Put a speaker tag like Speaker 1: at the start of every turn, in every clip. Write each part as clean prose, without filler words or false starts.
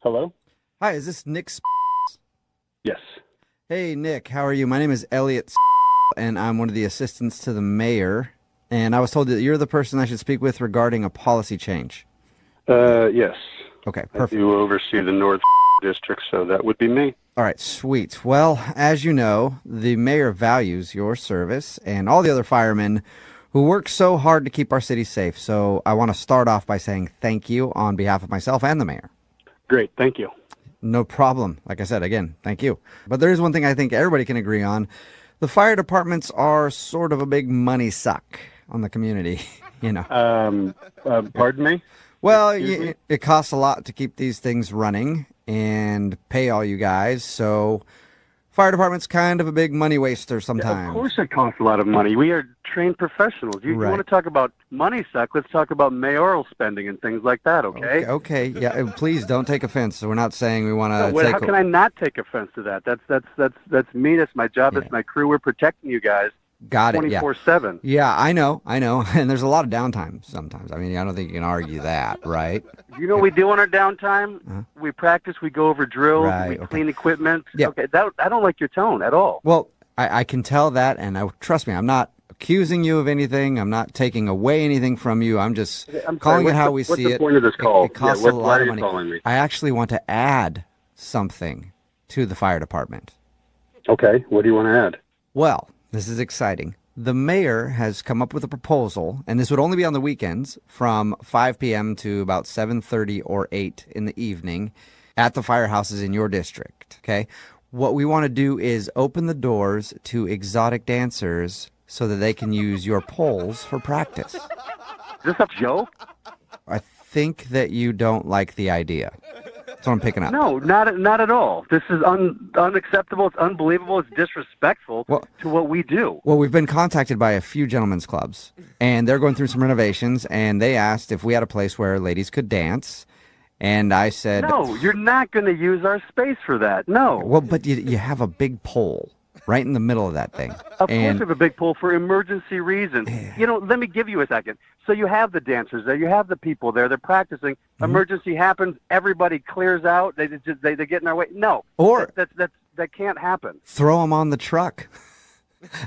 Speaker 1: Hello?
Speaker 2: Hi, is this Nick?
Speaker 1: Yes.
Speaker 2: Hey, Nick, how are you? My name is Elliot, and I'm one of the assistants to the mayor. And I was told that you're the person I should speak with regarding a policy change.
Speaker 1: Yes.
Speaker 2: Okay,
Speaker 1: I
Speaker 2: perfect.
Speaker 1: do oversee the North District, so that would be me.
Speaker 2: All right, sweet. Well, as you know, the mayor values your service and all the other firemen who work so hard to keep our city safe. So I want to start off by saying thank you on behalf of myself and the mayor.
Speaker 1: Great, thank you.
Speaker 2: No problem. Like I said, again, thank you. But there is one thing I think everybody can agree on. The fire departments are sort of a big money suck on the community, you know.
Speaker 1: Pardon me?
Speaker 2: Well,
Speaker 1: Excuse me?
Speaker 2: it costs a lot to keep these things running and pay all you guys. So fire department's kind of a big money waster sometimes.
Speaker 1: Of course it costs a lot of money. We are trained professionals. You
Speaker 2: Right.
Speaker 1: want to talk about money suck, let's talk about mayoral spending and things like that, okay?
Speaker 2: Okay. Yeah. Please don't take offense. We're not saying we want to
Speaker 1: How can I not take offense to that? That's me. That's my job.
Speaker 2: Yeah.
Speaker 1: That's my crew. We're protecting you guys
Speaker 2: Got it. Yeah.
Speaker 1: 24/7.
Speaker 2: Yeah, I know. And there's a lot of downtime sometimes. I mean, I don't think you can argue that, right?
Speaker 1: You know what we do on our downtime?
Speaker 2: Uh-huh.
Speaker 1: We practice, we go over drills,
Speaker 2: Right,
Speaker 1: we
Speaker 2: okay.
Speaker 1: clean equipment.
Speaker 2: Yeah.
Speaker 1: Okay, I don't like your tone at all.
Speaker 2: Well, I can tell that, and trust me, I'm not accusing you of anything. I'm not taking away anything from you. I'm just
Speaker 1: I'm
Speaker 2: calling
Speaker 1: sorry,
Speaker 2: it how
Speaker 1: what's
Speaker 2: we
Speaker 1: the
Speaker 2: see it.
Speaker 1: point of this call?
Speaker 2: It costs
Speaker 1: Yeah,
Speaker 2: a
Speaker 1: why
Speaker 2: lot
Speaker 1: are
Speaker 2: of
Speaker 1: you
Speaker 2: money.
Speaker 1: calling me?
Speaker 2: I actually want to add something to the fire department.
Speaker 1: Okay, what do you want to add?
Speaker 2: Well, this is exciting. The mayor has come up with a proposal, and this would only be on the weekends from 5 p.m. to about 7:30 or 8 in the evening at the firehouses in your district, okay? What we want to do is open the doors to exotic dancers so that they can use your poles for practice.
Speaker 1: Is this a joke?
Speaker 2: I think that you don't like the idea. That's what I'm picking up.
Speaker 1: No, not at all. This is unacceptable. It's unbelievable. It's disrespectful to what we do.
Speaker 2: Well, we've been contacted by a few gentlemen's clubs, and they're going through some renovations, and they asked if we had a place where ladies could dance, and I said...
Speaker 1: No, you're not going to use our space for that. No.
Speaker 2: Well, but you have a big pole right in the middle of that thing.
Speaker 1: Of course we have a big pool for emergency reasons. You know, let me give you a second. So you have the dancers there. You have the people there. They're practicing. Emergency happens. Everybody clears out. They get in their way. No.
Speaker 2: Or
Speaker 1: that can't happen.
Speaker 2: throw them on the truck.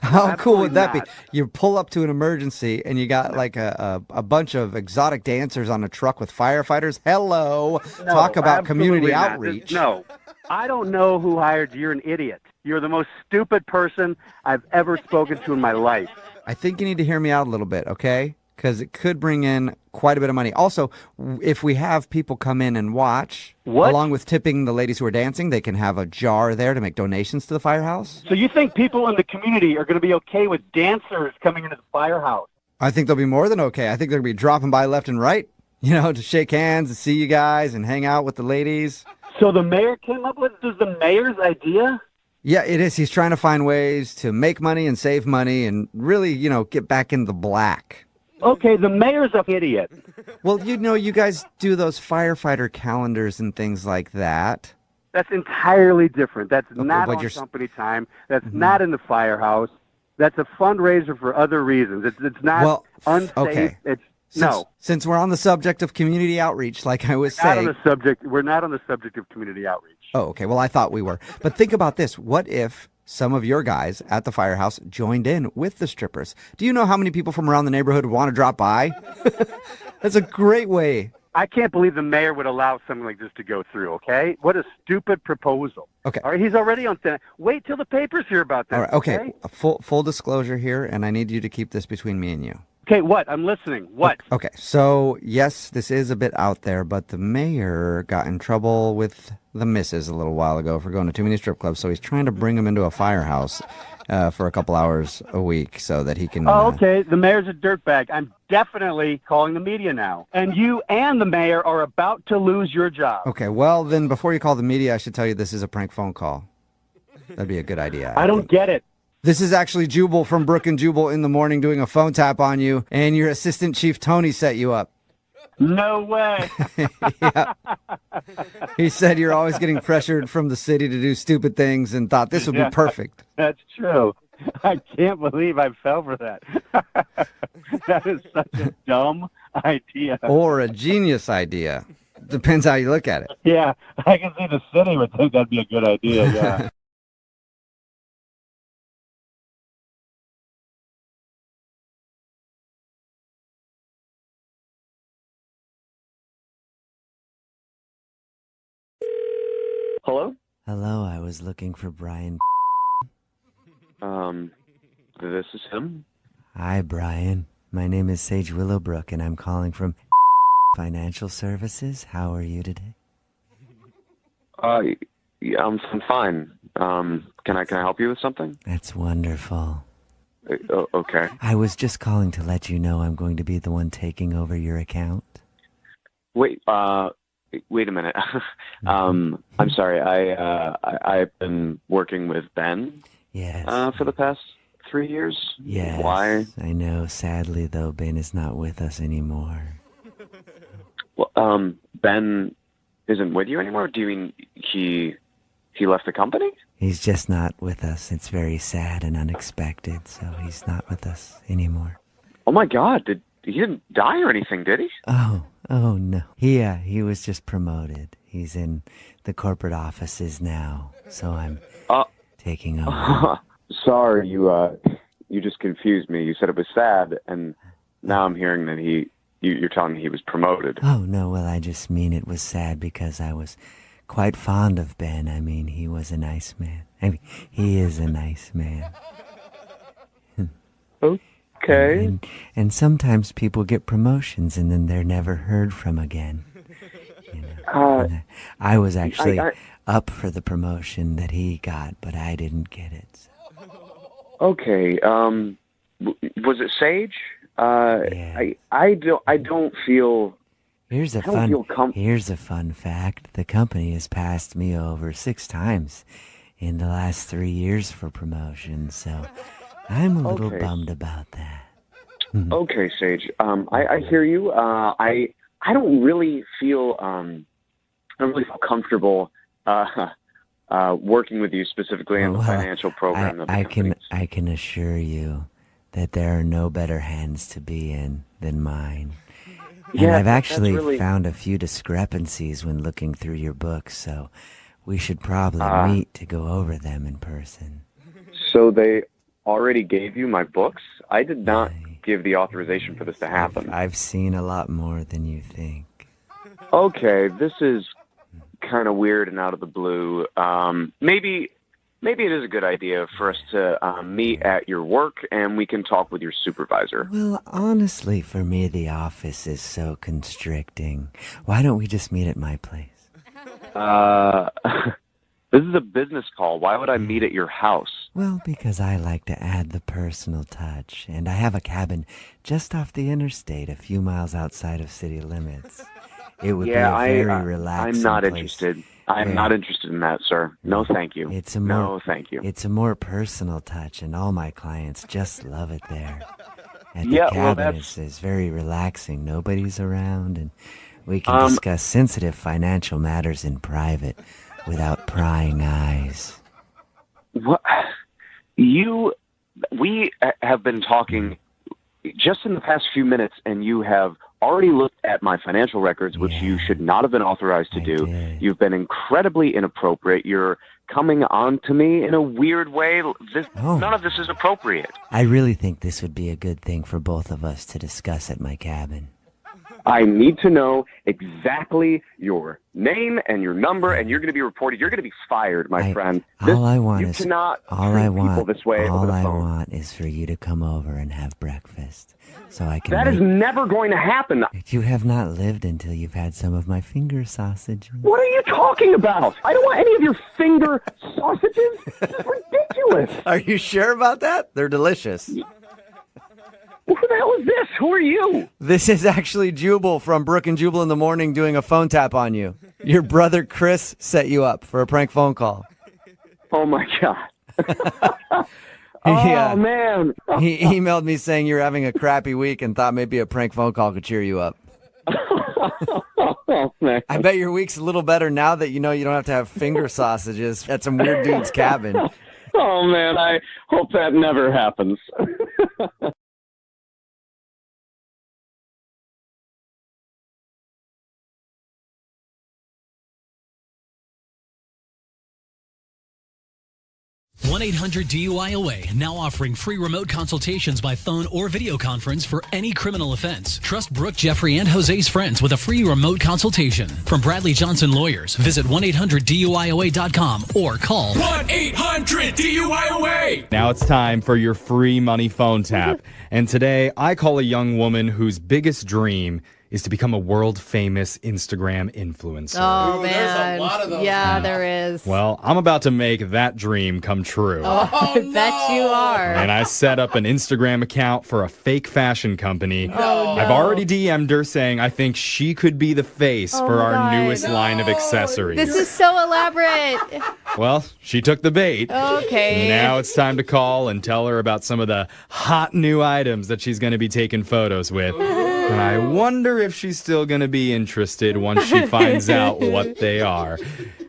Speaker 2: How cool would that
Speaker 1: Absolutely
Speaker 2: be? You pull up to an emergency and you got like a bunch of exotic dancers on a truck with firefighters. Hello.
Speaker 1: No,
Speaker 2: Talk about community
Speaker 1: absolutely not.
Speaker 2: outreach.
Speaker 1: No. I don't know who hired you. You're an idiot. You're the most stupid person I've ever spoken to in my life.
Speaker 2: I think you need to hear me out a little bit, okay? Because it could bring in quite a bit of money. Also, if we have people come in and watch, along with tipping the ladies who are dancing, they can have a jar there to make donations to the firehouse.
Speaker 1: So you think people in the community are going to be okay with dancers coming into the firehouse?
Speaker 2: I think they'll be more than okay. I think they're going to be dropping by left and right, you know, to shake hands and see you guys and hang out with the ladies.
Speaker 1: So the mayor came up with this? The mayor's idea?
Speaker 2: Yeah, it is. He's trying to find ways to make money and save money and really, you know, get back in the black.
Speaker 1: Okay, the mayor's an idiot.
Speaker 2: Well, you know, you guys do those firefighter calendars and things like that.
Speaker 1: That's entirely different. That's not
Speaker 2: but
Speaker 1: on
Speaker 2: you're
Speaker 1: company time. That's not in the firehouse. That's a fundraiser for other reasons. It's not unsafe.
Speaker 2: Okay. Since we're on the subject of community outreach, like I was saying.
Speaker 1: We're not on the subject of community outreach.
Speaker 2: Oh, okay. Well, I thought we were. But think about this. What if some of your guys at the firehouse joined in with the strippers? Do you know how many people from around the neighborhood want to drop by? That's a great way.
Speaker 1: I can't believe the mayor would allow something like this to go through, okay? What a stupid proposal.
Speaker 2: Okay.
Speaker 1: All right, he's already on Senate. Wait till the papers hear about this.
Speaker 2: All right. Okay. A full disclosure here, and I need you to keep this between me and you.
Speaker 1: Okay, what? I'm listening. What?
Speaker 2: Okay. So, yes, this is a bit out there, but the mayor got in trouble with the missus a little while ago for going to too many strip clubs, so he's trying to bring them into a firehouse for a couple hours a week so that he can...
Speaker 1: Oh, okay. The mayor's a dirtbag. I'm definitely calling the media now. And you and the mayor are about to lose your job.
Speaker 2: Okay, well, then before you call the media, I should tell you this is a prank phone call. That'd be a good idea.
Speaker 1: I don't get it.
Speaker 2: This is actually Jubal from Brooke and Jubal in the morning doing a phone tap on you, and your assistant chief Tony set you up.
Speaker 1: No way.
Speaker 2: Yeah. He said you're always getting pressured from the city to do stupid things and thought this would be perfect.
Speaker 1: That's true. I can't believe I fell for that. That is such a dumb idea.
Speaker 2: Or a genius idea. Depends how you look at it.
Speaker 3: Yeah, I can see the city would think that'd be a good idea, yeah.
Speaker 1: Hello?
Speaker 4: Hello, I was looking for Brian.
Speaker 1: This is him.
Speaker 4: Hi, Brian. My name is Sage Willowbrook, and I'm calling from Financial Services. How are you today?
Speaker 1: Yeah, I'm fine. Can I help you with something?
Speaker 4: That's wonderful.
Speaker 1: Okay.
Speaker 4: I was just calling to let you know I'm going to be the one taking over your account.
Speaker 1: Wait a minute. I'm sorry. I've been working with Ben.
Speaker 4: Yes.
Speaker 1: For the past 3 years.
Speaker 4: Yes.
Speaker 1: Why?
Speaker 4: I know. Sadly, though, Ben is not with us anymore.
Speaker 1: Well, Ben isn't with you anymore? Do you mean he left the company?
Speaker 4: He's just not with us. It's very sad and unexpected, so he's not with us anymore.
Speaker 1: Oh my God! He didn't die or anything, did he?
Speaker 4: Oh no. He was just promoted. He's in the corporate offices now, so I'm taking over.
Speaker 1: Sorry, you just confused me. You said it was sad, and now I'm hearing that you're telling me he was promoted.
Speaker 4: Oh no, well I just mean it was sad because I was quite fond of Ben. I mean, he was a nice man. I mean, he is a nice man.
Speaker 1: Okay.
Speaker 4: And sometimes people get promotions and then they're never heard from again. You know? I was actually up for the promotion that he got, but I didn't get it. So.
Speaker 1: Okay. Was it Sage?
Speaker 4: Yeah.
Speaker 1: I don't feel.
Speaker 4: Here's a fun fact. The company has passed me over 6 times in the last 3 years for promotion, so I'm a little bummed about that.
Speaker 1: Okay, Sage. I hear you. I don't really feel comfortable working with you specifically in the financial program.
Speaker 4: I can assure you that there are no better hands to be in than mine. And I've actually found a few discrepancies when looking through your books, so we should probably meet to go over them in person.
Speaker 1: So they already gave you my books? I did not give the authorization for this to happen.
Speaker 4: I've seen a lot more than you think.
Speaker 1: Okay, this is kind of weird and out of the blue. Maybe it is a good idea for us to meet at your work and we can talk with your supervisor.
Speaker 4: Well, honestly, for me, the office is so constricting. Why don't we just meet at my place?
Speaker 1: This is a business call. Why would I meet at your house?
Speaker 4: Well, because I like to add the personal touch, and I have a cabin just off the interstate a few miles outside of city limits. It would be a very relaxing
Speaker 1: I'm not
Speaker 4: place.
Speaker 1: Interested. I'm not interested in that, sir. No, thank you. No, thank you.
Speaker 4: It's a more personal touch, and all my clients just love it there. At the cabin, it's very relaxing. Nobody's around, and we can discuss sensitive financial matters in private without prying eyes.
Speaker 1: What? We have been talking just in the past few minutes, and you have already looked at my financial records, which you should not have been authorized to do. You've been incredibly inappropriate. You're coming on to me in a weird way. None of this is appropriate.
Speaker 4: I really think this would be a good thing for both of us to discuss at my cabin.
Speaker 1: I need to know exactly your name and your number, and you're going to be reported. You're going to be fired, my friend.
Speaker 4: All I want
Speaker 1: is
Speaker 4: for you to come over and have breakfast, so I can.
Speaker 1: That is never going to happen.
Speaker 4: You have not lived until you've had some of my finger sausages.
Speaker 1: What are you talking about? I don't want any of your finger sausages. This is ridiculous.
Speaker 2: Are you sure about that? They're delicious.
Speaker 1: Who the hell is this? Who are you?
Speaker 2: This is actually Jubal from Brooke and Jubal in the Morning doing a phone tap on you. Your brother Chris set you up for a prank phone call.
Speaker 1: Oh, my God. Oh, man.
Speaker 2: He emailed me saying you're having a crappy week and thought maybe a prank phone call could cheer you up.
Speaker 1: Oh, man.
Speaker 2: I bet your week's a little better now that you know you don't have to have finger sausages at some weird dude's cabin.
Speaker 1: Oh, man. I hope that never happens.
Speaker 5: 1-800-DUI-AWAY, now offering free remote consultations by phone or video conference for any criminal offense. Trust Brooke, Jeffrey, and Jose's friends with a free remote consultation. From Bradley Johnson Lawyers, visit 1-800-DUI-AWAY.com or call
Speaker 6: 1-800-DUI-AWAY. Now it's time for your free money phone tap. And today, I call a young woman whose biggest dream is to become a world-famous Instagram influencer.
Speaker 7: Oh, man.
Speaker 8: There's a lot of those.
Speaker 7: Yeah, there is.
Speaker 6: Well, I'm about to make that dream come true.
Speaker 7: I bet you are.
Speaker 6: And I set up an Instagram account for a fake fashion company.
Speaker 7: Oh, no.
Speaker 6: I've already DM'd her saying I think she could be the face for our
Speaker 7: God.
Speaker 6: newest line of accessories.
Speaker 7: This is so elaborate.
Speaker 6: Well, she took the bait.
Speaker 7: Okay.
Speaker 6: Now it's time to call and tell her about some of the hot new items that she's going to be taking photos with. And I wonder if she's still going to be interested once she finds out what they are.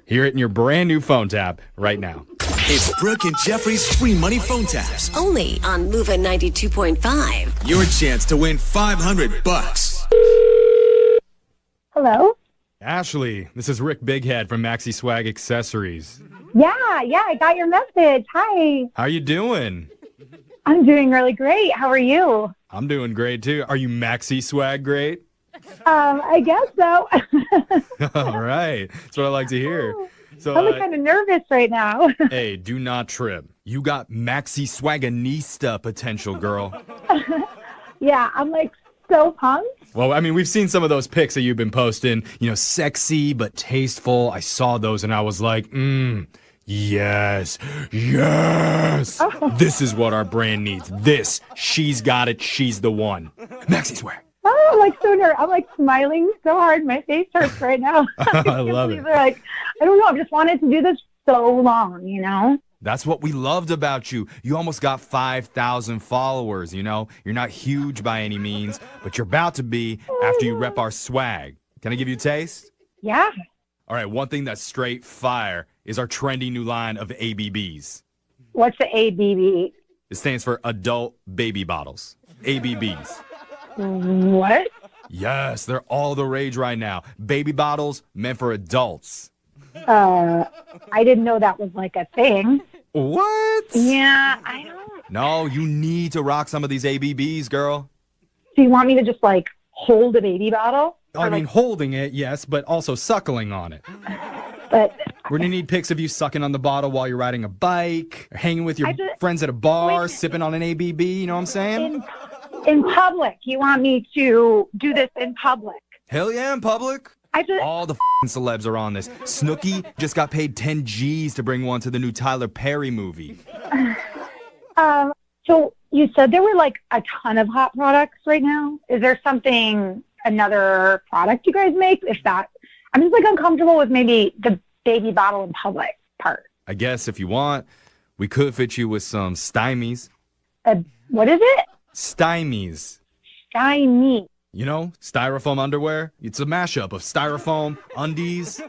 Speaker 6: Hear it in your brand new phone tap right now.
Speaker 9: It's Brooke and Jeffrey's free money phone taps.
Speaker 10: Only on Moving 92.5.
Speaker 9: Your chance to win $500.
Speaker 11: Hello?
Speaker 6: Ashley, this is Rick Bighead from Maxi Swag Accessories.
Speaker 11: Yeah, I got your message. Hi.
Speaker 6: How you doing?
Speaker 11: I'm doing really great. How are you?
Speaker 6: I'm doing great, too. Are you Maxi Swag great?
Speaker 11: I guess so.
Speaker 6: All right. That's what I like to hear. So,
Speaker 11: I'm kind of nervous right now.
Speaker 6: hey, do not trip. You got Maxi Swaganista potential, girl.
Speaker 11: Yeah, I'm like so pumped.
Speaker 6: Well, I mean, we've seen some of those pics that you've been posting, sexy but tasteful. I saw those and I was like, yes. This is what our brand needs. This, she's got it. She's the one. Maxi Swag.
Speaker 11: Oh, I'm like so nervous. I'm like smiling so hard. My face hurts right now.
Speaker 6: I love it.
Speaker 11: I don't know. I've just wanted to do this so long,
Speaker 6: That's what we loved about you. You almost got 5,000 followers, You're not huge by any means, but you're about to be after you rep our swag. Can I give you a taste?
Speaker 11: Yeah.
Speaker 6: All right, one thing that's straight fire is our trendy new line of ABBs.
Speaker 11: What's the ABB?
Speaker 6: It stands for Adult Baby Bottles. ABBs.
Speaker 11: What?
Speaker 6: Yes, they're all the rage right now. Baby bottles meant for adults.
Speaker 11: I didn't know that was like a thing.
Speaker 6: What?
Speaker 11: Yeah, I don't.
Speaker 6: No, you need to rock some of these ABBs, girl.
Speaker 11: So you want me to just like hold a baby bottle?
Speaker 6: I mean, holding it, yes, but also suckling on it.
Speaker 11: But
Speaker 6: we're going to need pics of you sucking on the bottle while you're riding a bike, or hanging with your friends at a bar, sipping on an ABB, you know what I'm saying?
Speaker 11: In public. You want me to do this in public?
Speaker 6: Hell yeah, in public. All the celebs are on this. Snooki just got paid 10 G's to bring one to the new Tyler Perry movie.
Speaker 11: So you said there were like a ton of hot products right now. Is there another product you guys make? I'm just like uncomfortable with maybe the baby bottle in public part.
Speaker 6: I guess if you want, we could fit you with some stymies.
Speaker 11: What is it?
Speaker 6: Stymies.
Speaker 11: Stymie.
Speaker 6: Styrofoam underwear. It's a mashup of styrofoam, undies,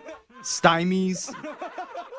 Speaker 6: stymies.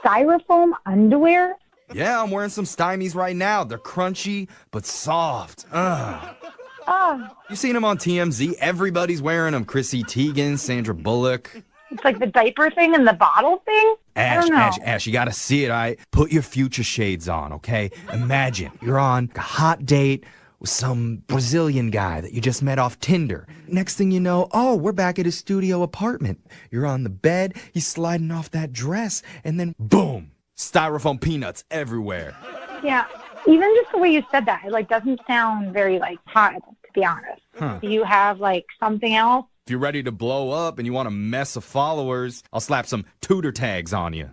Speaker 11: Styrofoam underwear?
Speaker 6: Yeah, I'm wearing some stymies right now. They're crunchy, but soft. You seen them on TMZ? Everybody's wearing them. Chrissy Teigen, Sandra Bullock.
Speaker 11: It's like the diaper thing and the bottle thing?
Speaker 6: Ash, you gotta see it, all right? Put your future shades on, okay? Imagine you're on a hot date with some Brazilian guy that you just met off Tinder. Next thing you know, we're back at his studio apartment. You're on the bed, he's sliding off that dress, and then boom, styrofoam peanuts everywhere.
Speaker 11: Yeah, even just the way you said that, it doesn't sound very hot, to be honest.
Speaker 6: Huh.
Speaker 11: Do you have something else?
Speaker 6: If you're ready to blow up and you want a mess of followers, I'll slap some tutor tags on you.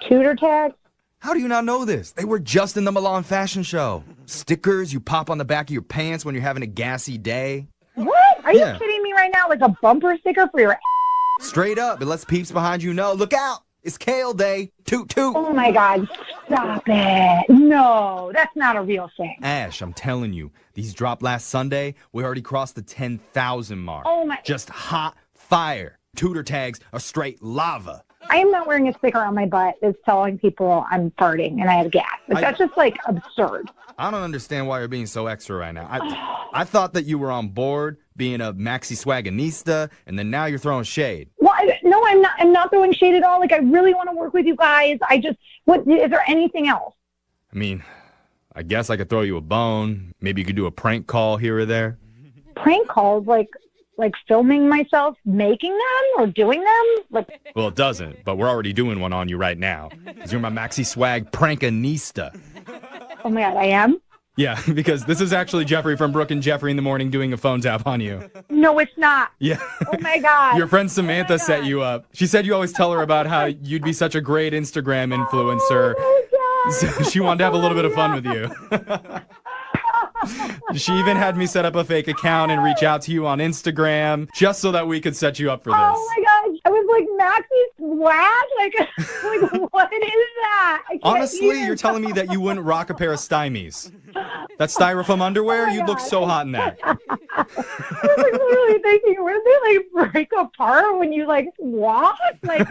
Speaker 11: Tutor tags?
Speaker 6: How do you not know this? They were just in the Milan fashion show. Stickers you pop on the back of your pants when you're having a gassy day.
Speaker 11: What? Are you kidding me right now? Like a bumper sticker for your
Speaker 6: Straight up. It lets peeps behind you know. Look out. It's kale day. Toot toot.
Speaker 11: Oh my God. Stop it. No, that's not a real thing.
Speaker 6: Ash, I'm telling you. These dropped last Sunday. We already crossed the 10,000 mark.
Speaker 11: Oh my.
Speaker 6: Just hot fire. Tutor tags are straight lava.
Speaker 11: I am not wearing a sticker on my butt that's telling people I'm farting and I have gas. That's just absurd.
Speaker 6: I don't understand why you're being so extra right now. I thought that you were on board being a Maxi Swaganista, and then now you're throwing shade.
Speaker 11: Well, no, I'm not. I'm not throwing shade at all. I really want to work with you guys. Is there anything else?
Speaker 6: I mean, I guess I could throw you a bone. Maybe you could do a prank call here or there.
Speaker 11: Prank calls, like filming myself making them or doing them?
Speaker 6: Well, it doesn't, but we're already doing one on you right now. 'Cause you're my Maxi Swag prankanista.
Speaker 11: Oh my God, I am?
Speaker 6: Yeah, because this is actually Jeffrey from Brooke and Jeffrey in the Morning doing a phone tap on you.
Speaker 11: No, it's not.
Speaker 6: Yeah.
Speaker 11: Oh my God.
Speaker 6: Your friend Samantha set you up. She said you always tell her about how you'd be such a great Instagram influencer. So she wanted to have a little bit of fun with you. She even had me set up a fake account and reach out to you on Instagram just so that we could set you up for this.
Speaker 11: Oh my gosh. I was like, Maxi Swag? Like what is that?
Speaker 6: Honestly, you're telling me that you wouldn't rock a pair of stymies. That styrofoam underwear, you'd look so hot in that.
Speaker 11: I was literally thinking, wouldn't they break apart when you walk?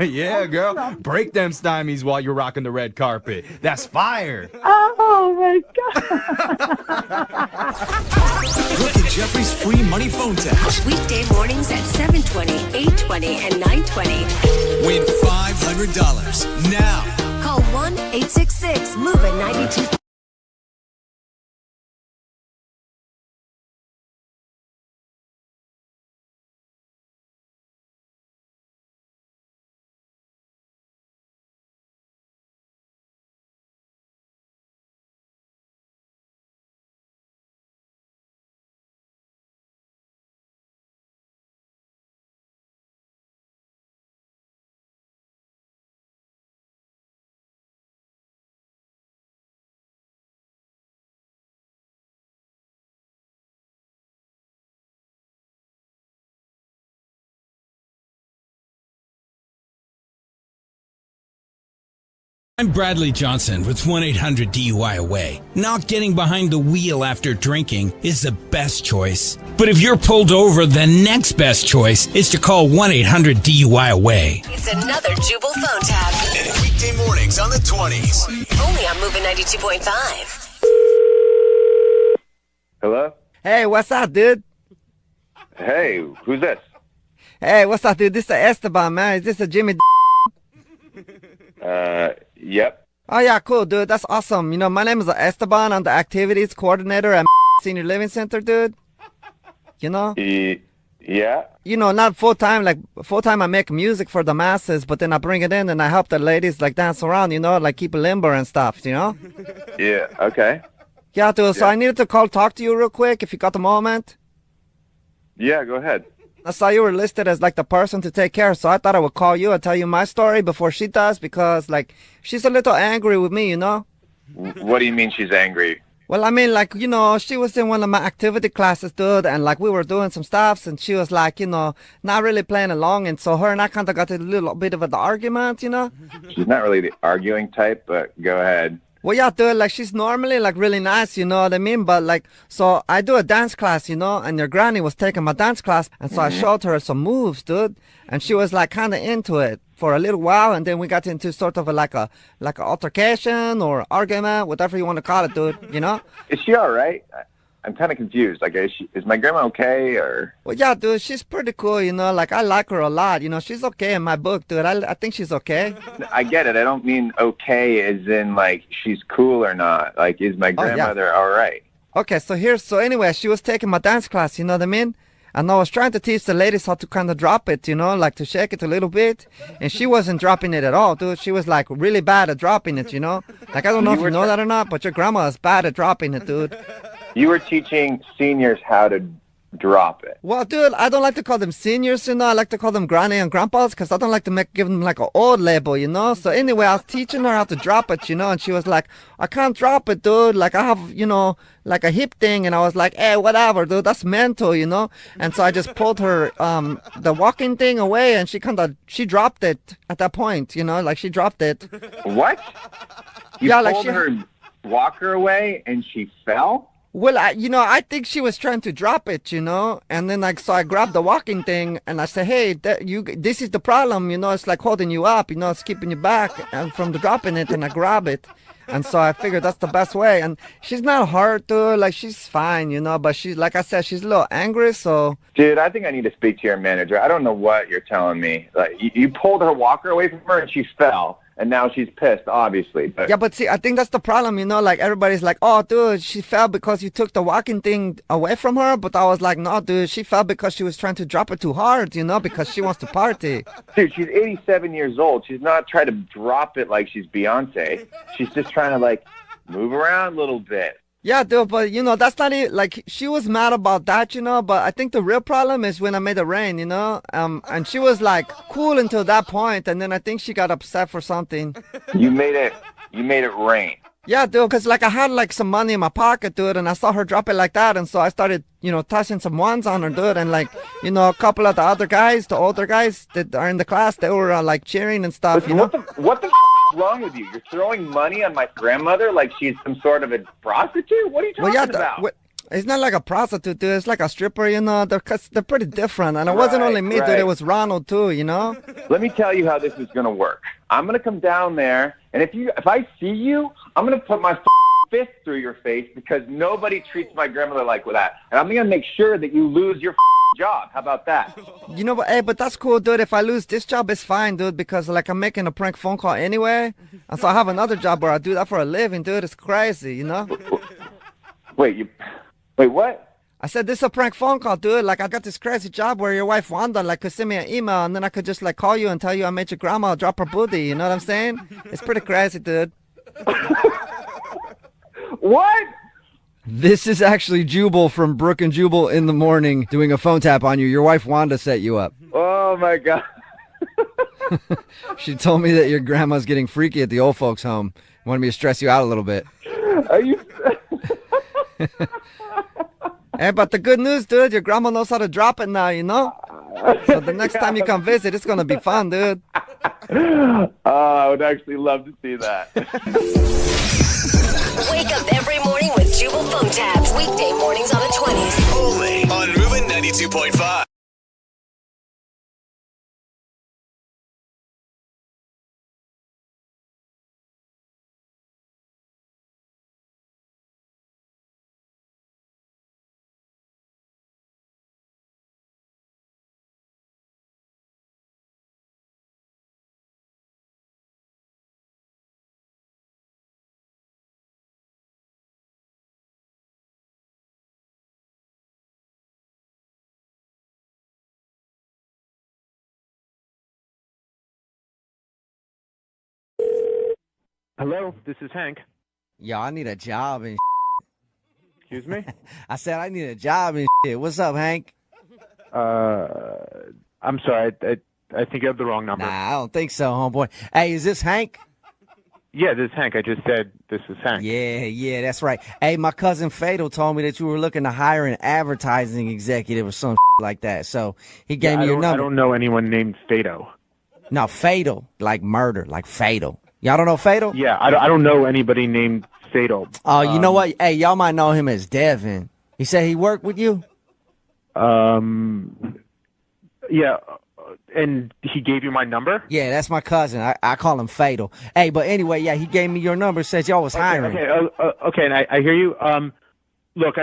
Speaker 6: Yeah, girl. Break them stymies while you're rocking the red carpet. That's fire.
Speaker 11: Oh my God.
Speaker 9: Brooke and Jeffrey's free money phone tap.
Speaker 10: Weekday mornings at 7:20, 8:20, and 9:20.
Speaker 9: Win $500 now.
Speaker 10: Call 1-866-MOVE-92.
Speaker 8: I'm Bradley Johnson with 1-800-DUI-AWAY. Not getting behind the wheel after drinking is the best choice. But if you're pulled over, the next best choice is to call 1-800-DUI-AWAY.
Speaker 10: It's another Jubal phone tab.
Speaker 9: Weekday mornings on the 20s.
Speaker 10: Only on Moving 92.5.
Speaker 3: Hello?
Speaker 2: Hey, what's up, dude?
Speaker 3: Hey, who's this?
Speaker 2: Hey, what's up, dude? This is Esteban, man. Is this a Jimmy?
Speaker 3: Yep.
Speaker 2: Oh, yeah, cool, dude. That's awesome. You know, my name is Esteban. I'm the activities coordinator at Senior Living Center, dude. You know?
Speaker 3: Yeah.
Speaker 2: You know, not full-time. Full-time I make music for the masses, but then I bring it in and I help the ladies, dance around, you know, keep it limber and stuff, you know?
Speaker 3: Yeah, okay.
Speaker 2: Yeah, dude. So I needed to talk to you real quick if you got the moment.
Speaker 3: Yeah, go ahead.
Speaker 2: I saw you were listed as the person to take care, so I thought I would call you and tell you my story before she does because she's a little angry with me, you know?
Speaker 3: What do you mean she's angry?
Speaker 2: Well, I mean, you know, she was in one of my activity classes, dude, and we were doing some stuff, and she was you know, not really playing along, and so her and I kind of got a little bit of an argument, you know?
Speaker 3: She's not really the arguing type, but go ahead.
Speaker 2: Well, yeah, dude, she's normally, really nice, you know what I mean? But, so I do a dance class, you know, and your granny was taking my dance class, and so I showed her some moves, dude, and she was, kind of into it for a little while, and then we got into sort of a altercation or argument, whatever you want to call it, dude, you know?
Speaker 3: Is she all right? I'm kind of confused. Is my grandma okay, or?
Speaker 2: Well, yeah, dude, she's pretty cool, you know, I like her a lot, you know, she's okay in my book, dude, I think she's okay.
Speaker 3: I get it. I don't mean okay as in, she's cool or not. Is my grandmother all right?
Speaker 2: Okay, so anyway, she was taking my dance class, you know what I mean? And I was trying to teach the ladies how to kind of drop it, you know, to shake it a little bit. And she wasn't dropping it at all, dude. She was, really bad at dropping it, you know? I don't know if you know that or not, but your grandma is bad at dropping it, dude.
Speaker 3: You were teaching seniors how to drop it.
Speaker 2: Well, dude, I don't like to call them seniors, you know. I like to call them granny and grandpas because I don't like to give them an old label, you know. So anyway, I was teaching her how to drop it, you know, and she was like, I can't drop it, dude. I have, you know, a hip thing. And I was like, hey, whatever, dude, that's mental, you know. And so I just pulled her the walking thing away, and she dropped it at that point, you know, she dropped it.
Speaker 3: What? You pulled her walker away and she fell?
Speaker 2: Well, I think she was trying to drop it, you know, and then so I grabbed the walking thing and I said, hey, this is the problem, you know, it's holding you up, you know, it's keeping you back and from the dropping it, and I grab it. And so I figured that's the best way. And she's not hurt, dude, she's fine, you know, but she's, like I said, she's a little angry, so.
Speaker 3: Dude, I think I need to speak to your manager. I don't know what you're telling me. You pulled her walker away from her and she fell. and now she's pissed, obviously. But
Speaker 2: Yeah, but see, I think that's the problem, like everybody's like, oh, dude, she fell because you took the walking thing away from her. But I was like, no, dude, she fell because she was trying to drop it too hard, because she wants to party.
Speaker 3: Dude, she's 87 years old. She's not trying to drop it like she's Beyonce. She's just trying to, like, move around a little bit.
Speaker 2: Yeah, dude, but, that's not it. Like, she was mad about that, but I think the real problem is when I made it rain, and she was, like, cool until that point, and then I think she got upset for something.
Speaker 3: You made it rain.
Speaker 2: Yeah, dude, because, like, I had, like, some money in my pocket, dude, and I saw her drop it like that, and so I started, tossing some ones on her, dude, and, like, a couple of the other guys, the older guys that are in the class, they were, like, cheering and stuff,
Speaker 3: Listen, what the is wrong with you? You're throwing money on my grandmother like she's some sort of a prostitute? What are you talking about?
Speaker 2: It's not like a prostitute, dude. It's like a stripper, they're pretty different, and it wasn't only me, dude, it was Ronald, too,
Speaker 3: Let me tell you how this is going to work. I'm going to come down there, and if I see you, I'm going to put my fist through your face because nobody treats my grandmother like that. And I'm going to make sure that you lose your job. How about that?
Speaker 2: But that's cool, dude. If I lose this job, it's fine, dude, because, like, I'm making a prank phone call anyway. And so I have another job where I do that for a living, dude. It's crazy,
Speaker 3: Wait, what?
Speaker 2: I said, this is a prank phone call, dude. Like, I got this crazy job where your wife, Wanda, like, could send me an email, and then I could just, like, call you and tell you I made your grandma drop her booty. You know what I'm saying? It's pretty crazy, dude.
Speaker 3: What?
Speaker 2: This is actually Jubal from Brooke and Jubal in the morning doing a phone tap on you. Your wife, Wanda, set you up.
Speaker 3: Oh, my God.
Speaker 2: She told me that your grandma's getting freaky at the old folks' home. Wanted me to stress you out a little bit.
Speaker 3: Are you...
Speaker 2: Hey, but the good news, dude, your grandma knows how to drop it now, So the next time you come visit, it's going to be fun, dude.
Speaker 3: I would actually love to see that.
Speaker 10: Wake up every morning with Jubal phone tabs. Weekday mornings on the 20s.
Speaker 9: Only on Moving 92.5.
Speaker 12: Hello, this is Hank.
Speaker 2: Yo, I need a job and
Speaker 12: Excuse me?
Speaker 2: I said I need a job and shit. What's up, Hank?
Speaker 12: I'm sorry. I think you have the wrong number.
Speaker 2: Nah, I don't think so, homeboy. Hey, is this Hank?
Speaker 12: Yeah, this is Hank. I just said this is Hank.
Speaker 2: Yeah, that's right. Hey, my cousin Fatal told me that you were looking to hire an advertising executive or some like that. So he gave me your number.
Speaker 12: I don't know anyone named Fado.
Speaker 2: No, Fatal, like murder, like Fatal. Y'all don't know Fatal?
Speaker 12: Yeah, I don't know anybody named Fatal.
Speaker 2: Oh, you know what? Hey, y'all might know him as Devin. He said he worked with you?
Speaker 12: Yeah, and he gave you my number?
Speaker 2: Yeah, that's my cousin. I call him Fatal. Hey, but anyway, yeah, he gave me your number, says y'all was hiring.
Speaker 12: Okay, and I hear you. Look,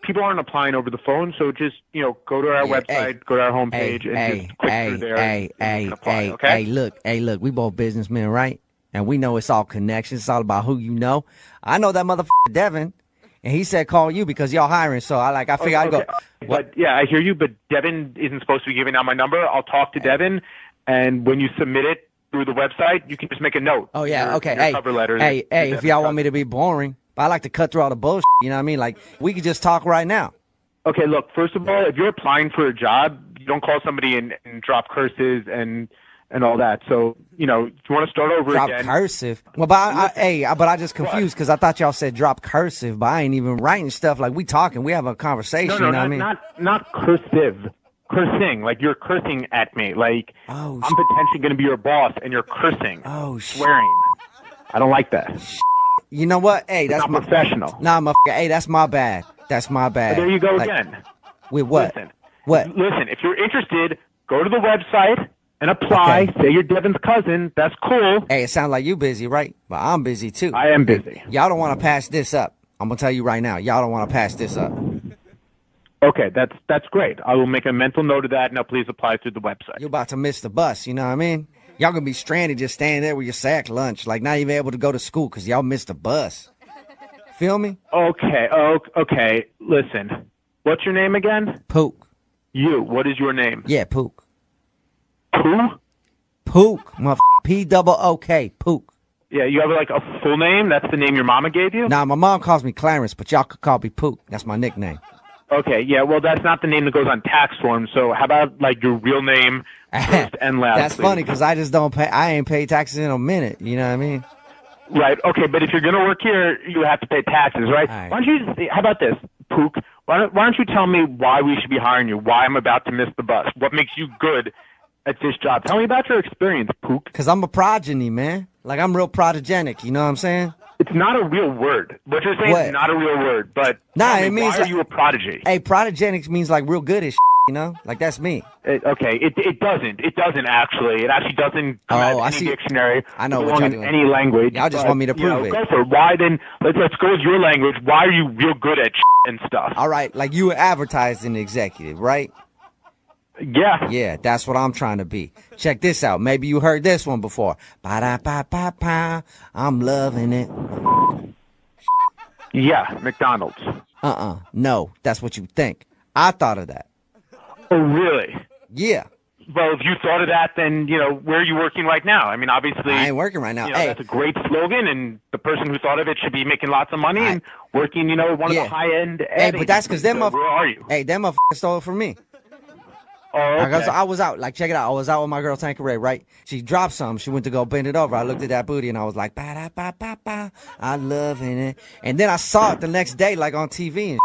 Speaker 12: people aren't applying over the phone, so just, go to our website, go to our homepage, and just click through there and apply, okay?
Speaker 2: Hey, look, we both businessmen, right? And we know it's all connections. It's all about who you know. I know that motherfucker Devin, and he said call you because y'all hiring. So I figure I'd go.
Speaker 12: But yeah, I hear you. But Devin isn't supposed to be giving out my number. I'll talk to Devin, and when you submit it through the website, you can just make a note.
Speaker 2: Oh yeah, okay.
Speaker 12: Your cover letter.
Speaker 2: Hey, if y'all want me to be boring, but I like to cut through all the bullshit. You know what I mean? Like we could just talk right now.
Speaker 12: Okay, look. First of all, if you're applying for a job, you don't call somebody and drop curses and all that. So, you want to start over again.
Speaker 2: Drop cursive? Well, but I just confused because I thought y'all said drop cursive, but I ain't even writing stuff. Like, we talking. We have a conversation,
Speaker 12: No,
Speaker 2: you know what I mean?
Speaker 12: not cursive. Cursing. Like, you're cursing at me. Like, I'm potentially going to be your boss, and you're cursing. Swearing. I don't like that.
Speaker 2: You know what? Hey, that's
Speaker 12: not professional.
Speaker 2: Hey, that's my bad. That's my bad.
Speaker 12: But there you go again.
Speaker 2: With what?
Speaker 12: Listen, if you're interested, go to the website and apply. Okay. Say you're Devin's cousin. That's cool.
Speaker 2: Hey, it sounds like you busy, right? But I'm busy too.
Speaker 12: I am busy.
Speaker 2: Y'all don't want to pass this up. I'm gonna tell you right now. Y'all don't want to pass this up.
Speaker 12: Okay, that's great. I will make a mental note of that. Now, please apply through the website.
Speaker 2: You're about to miss the bus. You know what I mean? Y'all gonna be stranded just standing there with your sack lunch, like not even able to go to school because y'all missed the bus. Feel me?
Speaker 12: Okay. Okay. Listen. What's your name again?
Speaker 2: Pook.
Speaker 12: You. What is your name?
Speaker 2: Yeah, Pook.
Speaker 12: Pooh?
Speaker 2: Pook. P-double-O-K. Pook.
Speaker 12: Yeah, you have like a full name? That's the name your mama gave you?
Speaker 2: Nah, my mom calls me Clarence, but y'all could call me Pook. That's my nickname.
Speaker 12: Okay, yeah, well, that's not the name that goes on tax forms, so how about, like, your real name first and last,
Speaker 2: That's
Speaker 12: please?
Speaker 2: funny, because I just don't pay, I ain't paid taxes in a minute, you know what I mean?
Speaker 12: Right, okay, but if you're going to work here, you have to pay taxes, right?
Speaker 2: All right.
Speaker 12: Why don't you, how about this, Pook? Why don't you tell me why we should be hiring you, why I'm about to miss the bus? What makes you good at this job? Tell me about your experience, Pook.
Speaker 2: Because I'm a progeny, man. Like, I'm real protogenic, you know what I'm saying?
Speaker 12: It's not a real word. What you're saying is not a real word, but
Speaker 2: nah,
Speaker 12: it
Speaker 2: means
Speaker 12: why are you a prodigy?
Speaker 2: Hey, protogenics means like real good as you know? Like, that's me.
Speaker 12: Okay, it doesn't. It doesn't actually. It actually doesn't come out of any dictionary.
Speaker 2: I know
Speaker 12: belong
Speaker 2: what y'all
Speaker 12: in
Speaker 2: doing.
Speaker 12: any language.
Speaker 2: Y'all just want me to prove it.
Speaker 12: Go for it. Why then? Let's go with your language. Why are you real good at and stuff?
Speaker 2: All right, like you were advertising executive, right?
Speaker 12: Yeah.
Speaker 2: Yeah, that's what I'm trying to be. Check this out. Maybe you heard this one before. Ba-da-ba-ba-ba. I'm loving it.
Speaker 12: Yeah, McDonald's.
Speaker 2: No, that's what you think. I thought of that.
Speaker 12: Oh, really?
Speaker 2: Yeah.
Speaker 12: Well, if you thought of that, then, where are you working right now? I mean, obviously...
Speaker 2: I ain't working right now.
Speaker 12: That's a great slogan, and the person who thought of it should be making lots of money and working, one of the high-end...
Speaker 2: Hey, but that's because them
Speaker 12: where are you?
Speaker 2: Hey, them motherfuckers stole it from me.
Speaker 12: Oh, okay.
Speaker 2: I was out. Like, check it out. I was out with my girl Tanqueray, right? She dropped something. She went to go bend it over. I looked at that booty, and I was like, ba-da-ba-ba-ba. I'm loving it. And then I saw it the next day, like, on TV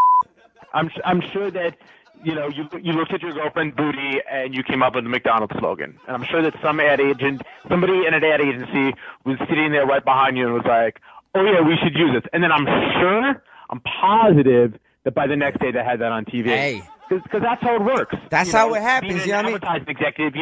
Speaker 2: and
Speaker 12: I'm sure that... you looked at your girlfriend's booty and you came up with the McDonald's slogan. And I'm sure that somebody in an ad agency was sitting there right behind you and was like, oh yeah, we should use this. And then I'm positive that by the next day they had that on TV.
Speaker 2: Hey.
Speaker 12: Because that's how it works.
Speaker 2: That's how it happens,
Speaker 12: being an advertising executive,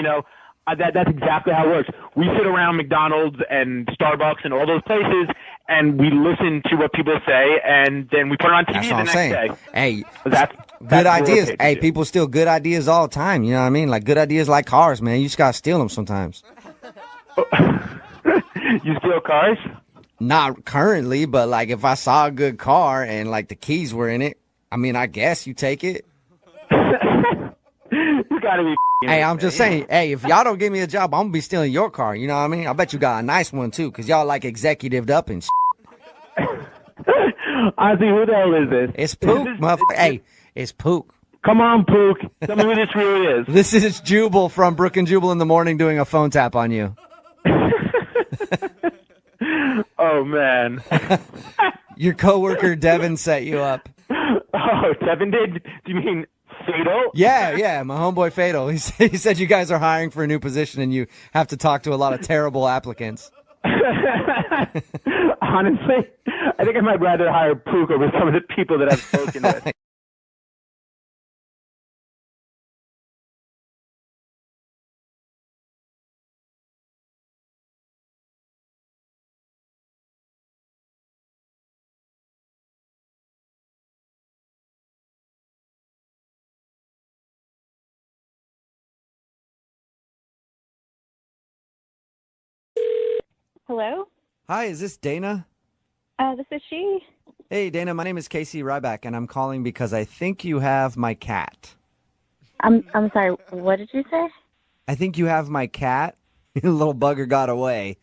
Speaker 12: that's exactly how it works. We sit around McDonald's and Starbucks and all those places, and we listen to what people say, and then we put it on TV
Speaker 2: That's
Speaker 12: the
Speaker 2: what I'm
Speaker 12: next
Speaker 2: saying.
Speaker 12: day.
Speaker 2: Hey,
Speaker 12: that's
Speaker 2: good ideas.
Speaker 12: what
Speaker 2: Hey, people steal good ideas all the time. You know what I mean? Like, good ideas like cars, man. You just got to steal them sometimes.
Speaker 12: You steal cars?
Speaker 2: Not currently, but, like, if I saw a good car and, like, the keys were in it, I mean, I guess you take it.
Speaker 12: You got to be
Speaker 2: Hey, I'm just saying, hey, if y'all don't give me a job, I'm going to be stealing your car. You know what I mean? I bet you got a nice one, too, because y'all, like, executived up and
Speaker 12: Ozzy, who the hell is this?
Speaker 2: It's Pook, motherfucker. Hey, it's Pook.
Speaker 12: Come on, Pook. Tell me who this really is.
Speaker 2: This is Jubal from Brooke and Jubal in the morning doing a phone tap on you.
Speaker 12: Oh, man.
Speaker 2: Your coworker, Devin, set you up.
Speaker 12: Oh, Devin did? Do you mean Fatal?
Speaker 2: Yeah, my homeboy Fatal. He said you guys are hiring for a new position and you have to talk to a lot of terrible applicants.
Speaker 12: Honestly, I think I might rather hire Pook over some of the people that I've spoken with.
Speaker 13: Hello?
Speaker 2: Hi, is this Dana?
Speaker 13: This is she.
Speaker 2: Hey, Dana, my name is Casey Ryback, and I'm calling because I think you have my cat.
Speaker 13: I'm sorry, what did you say?
Speaker 2: I think you have my cat. The little bugger got away.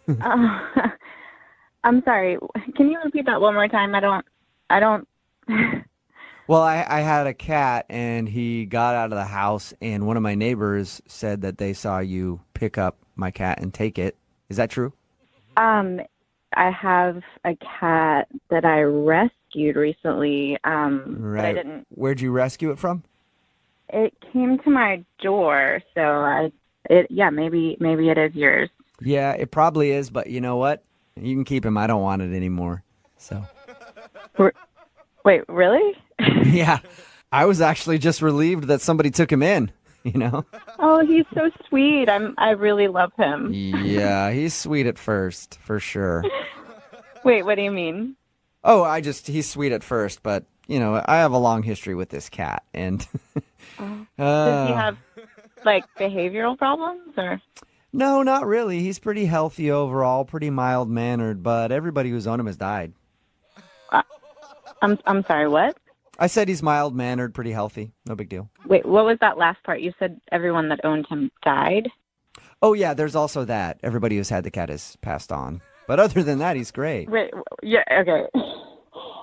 Speaker 13: I'm sorry. Can you repeat that one more time? I don't.
Speaker 2: Well, I had a cat, and he got out of the house, and one of my neighbors said that they saw you pick up my cat and take it. Is that true?
Speaker 13: I have a cat that I rescued recently.
Speaker 2: Right.
Speaker 13: But I didn't.
Speaker 2: Where'd you rescue it from?
Speaker 13: It came to my door, so maybe it is yours.
Speaker 2: Yeah, it probably is, but you know what? You can keep him. I don't want it anymore. So.
Speaker 13: Wait, really?
Speaker 2: Yeah. I was actually just relieved that somebody took him in, you know?
Speaker 13: Oh, he's so sweet. I really love him.
Speaker 2: Yeah, he's sweet at first, for sure.
Speaker 13: Wait, what do you mean?
Speaker 2: Oh, he's sweet at first, but, you know, I have a long history with this cat, and...
Speaker 13: Does he have, like, behavioral problems, or...?
Speaker 2: No, not really. He's pretty healthy overall, pretty mild-mannered, but everybody who's owned him has died.
Speaker 13: I'm sorry, what?
Speaker 2: I said he's mild-mannered, pretty healthy. No big deal.
Speaker 13: Wait, what was that last part? You said everyone that owned him died?
Speaker 2: Oh, yeah, there's also that. Everybody who's had the cat has passed on. But other than that, he's great.
Speaker 13: Wait, yeah, okay.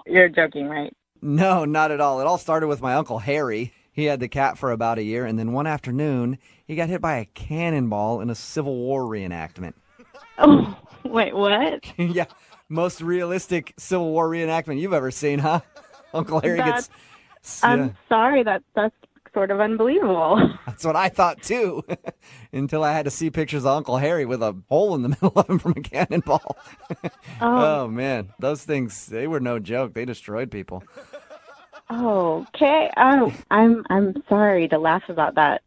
Speaker 13: You're joking, right?
Speaker 2: No, not at all. It all started with my Uncle Harry. He had the cat for about a year, and then one afternoon, he got hit by a cannonball in a Civil War reenactment.
Speaker 13: Oh, wait, what?
Speaker 2: Yeah, most realistic Civil War reenactment you've ever seen, huh? Uncle Harry gets...
Speaker 13: I'm sorry, that's sort of unbelievable.
Speaker 2: That's what I thought, too, until I had to see pictures of Uncle Harry with a hole in the middle of him from a cannonball. Oh, man, those things, they were no joke. They destroyed people.
Speaker 13: Oh, okay. Oh, I'm sorry to laugh about that.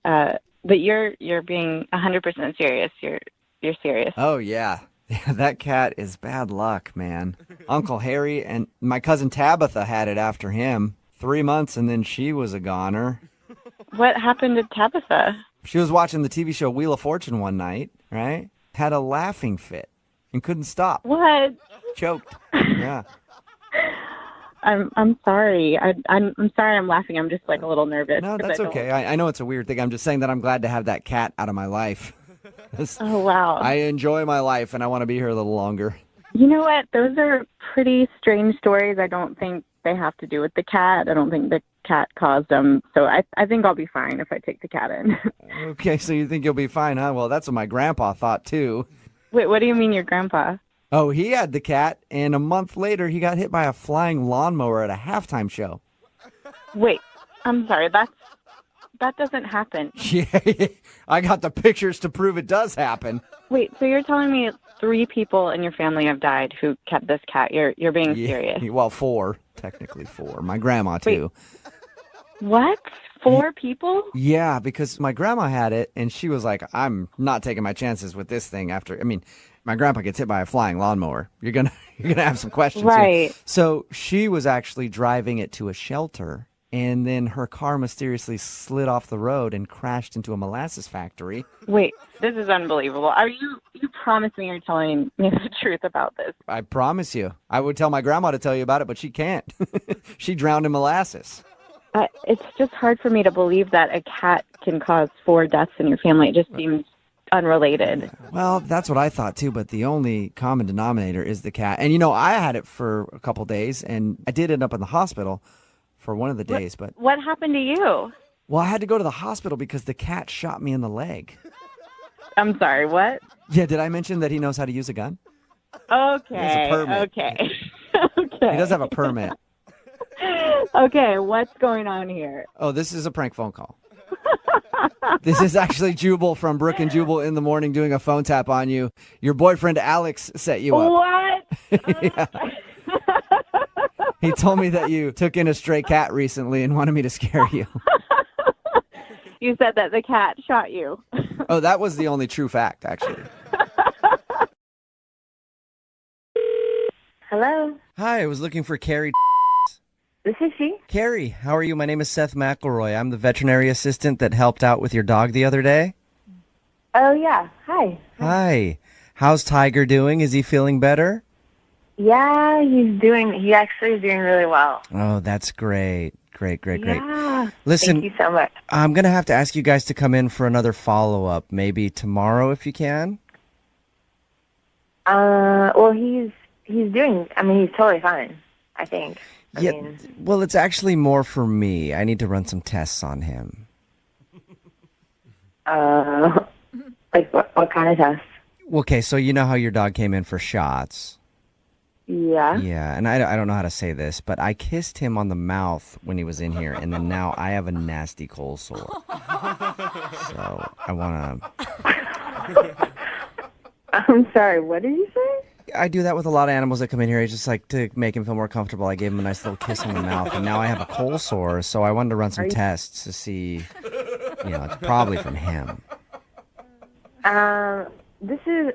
Speaker 13: But you're being 100% serious. You're serious.
Speaker 2: Oh, yeah. Yeah, that cat is bad luck, man. Uncle Harry and my cousin Tabitha had it after him. 3 months, and then she was a goner.
Speaker 13: What happened to Tabitha?
Speaker 2: She was watching the TV show Wheel of Fortune one night, right? Had a laughing fit and couldn't stop.
Speaker 13: What?
Speaker 2: Choked. Yeah.
Speaker 13: I'm sorry. I'm sorry I'm laughing. I'm just like a little nervous.
Speaker 2: No, that's okay. I know it's a weird thing. I'm just saying that I'm glad to have that cat out of my life.
Speaker 13: Oh, wow.
Speaker 2: I enjoy my life, and I want to be here a little longer.
Speaker 13: You know what? Those are pretty strange stories. I don't think they have to do with the cat. I don't think the cat caused them. So I think I'll be fine if I take the cat in.
Speaker 2: Okay, so you think you'll be fine, huh? Well, that's what my grandpa thought, too.
Speaker 13: Wait, what do you mean your grandpa?
Speaker 2: Oh, he had the cat, and a month later, he got hit by a flying lawnmower at a halftime show.
Speaker 13: Wait, I'm sorry. That doesn't happen.
Speaker 2: Yeah, I got the pictures to prove it does happen.
Speaker 13: Wait, so you're telling me 3 people in your family have died who kept this cat? You're being serious.
Speaker 2: Well, 4. Technically 4. My grandma, too.
Speaker 13: Wait, what? 4 people?
Speaker 2: Yeah, because my grandma had it, and she was like, I'm not taking my chances with this thing after... I mean, my grandpa gets hit by a flying lawnmower. You're gonna have some questions
Speaker 13: right
Speaker 2: here. So she was actually driving it to a shelter, and then her car mysteriously slid off the road and crashed into a molasses factory.
Speaker 13: Wait, this is unbelievable. You promise me you're telling me the truth about this?
Speaker 2: I promise you. I would tell my grandma to tell you about it, but she can't. She drowned in molasses.
Speaker 13: It's just hard for me to believe that a cat can cause 4 deaths in your family. It just seems unrelated.
Speaker 2: Well, that's what I thought too, but the only common denominator is the cat. And I had it for a couple days, and I did end up in the hospital for one of the days. But
Speaker 13: what happened to you?
Speaker 2: Well, I had to go to the hospital because the cat shot me in the leg.
Speaker 13: I'm sorry, what?
Speaker 2: Yeah, did I mention that he knows how to use a gun?
Speaker 13: Okay.
Speaker 2: He has a permit.
Speaker 13: Okay.
Speaker 2: He does have a permit.
Speaker 13: Okay, what's going on here?
Speaker 2: Oh, this is a prank phone call. This is actually Jubal from Brooke and Jubal in the morning doing a phone tap on you. Your boyfriend Alex set you up.
Speaker 13: What?
Speaker 2: Yeah. He told me that you took in a stray cat recently and wanted me to scare you.
Speaker 13: You said that the cat shot you.
Speaker 2: Oh, that was the only true fact, actually.
Speaker 14: Hello.
Speaker 2: Hi, I was looking for Carrie.
Speaker 14: This is she.
Speaker 2: Carrie, how are you? My name is Seth McElroy. I'm the veterinary assistant that helped out with your dog the other day.
Speaker 14: Oh, yeah. Hi.
Speaker 2: Hi. How's Tiger doing? Is he feeling better?
Speaker 14: Yeah, he actually is doing really well.
Speaker 2: Oh, that's great. Great.
Speaker 14: Yeah.
Speaker 2: Listen,
Speaker 14: thank you so much.
Speaker 2: I'm going to have to ask you guys to come in for another follow-up, maybe tomorrow if you can.
Speaker 14: Well, he's doing, he's totally fine, I think.
Speaker 2: Well, it's actually more for me. I need to run some tests on him.
Speaker 14: Like what kind of tests?
Speaker 2: Okay, so you know how your dog came in for shots?
Speaker 14: Yeah.
Speaker 2: Yeah, and I don't know how to say this, but I kissed him on the mouth when he was in here, and then now I have a nasty cold sore. So I want to...
Speaker 14: I'm sorry, what did you say?
Speaker 2: I do that with a lot of animals that come in here. It's just like to make him feel more comfortable. I gave him a nice little kiss on the mouth, and now I have a cold sore, so I wanted to run some tests to see, it's probably from him.
Speaker 14: This is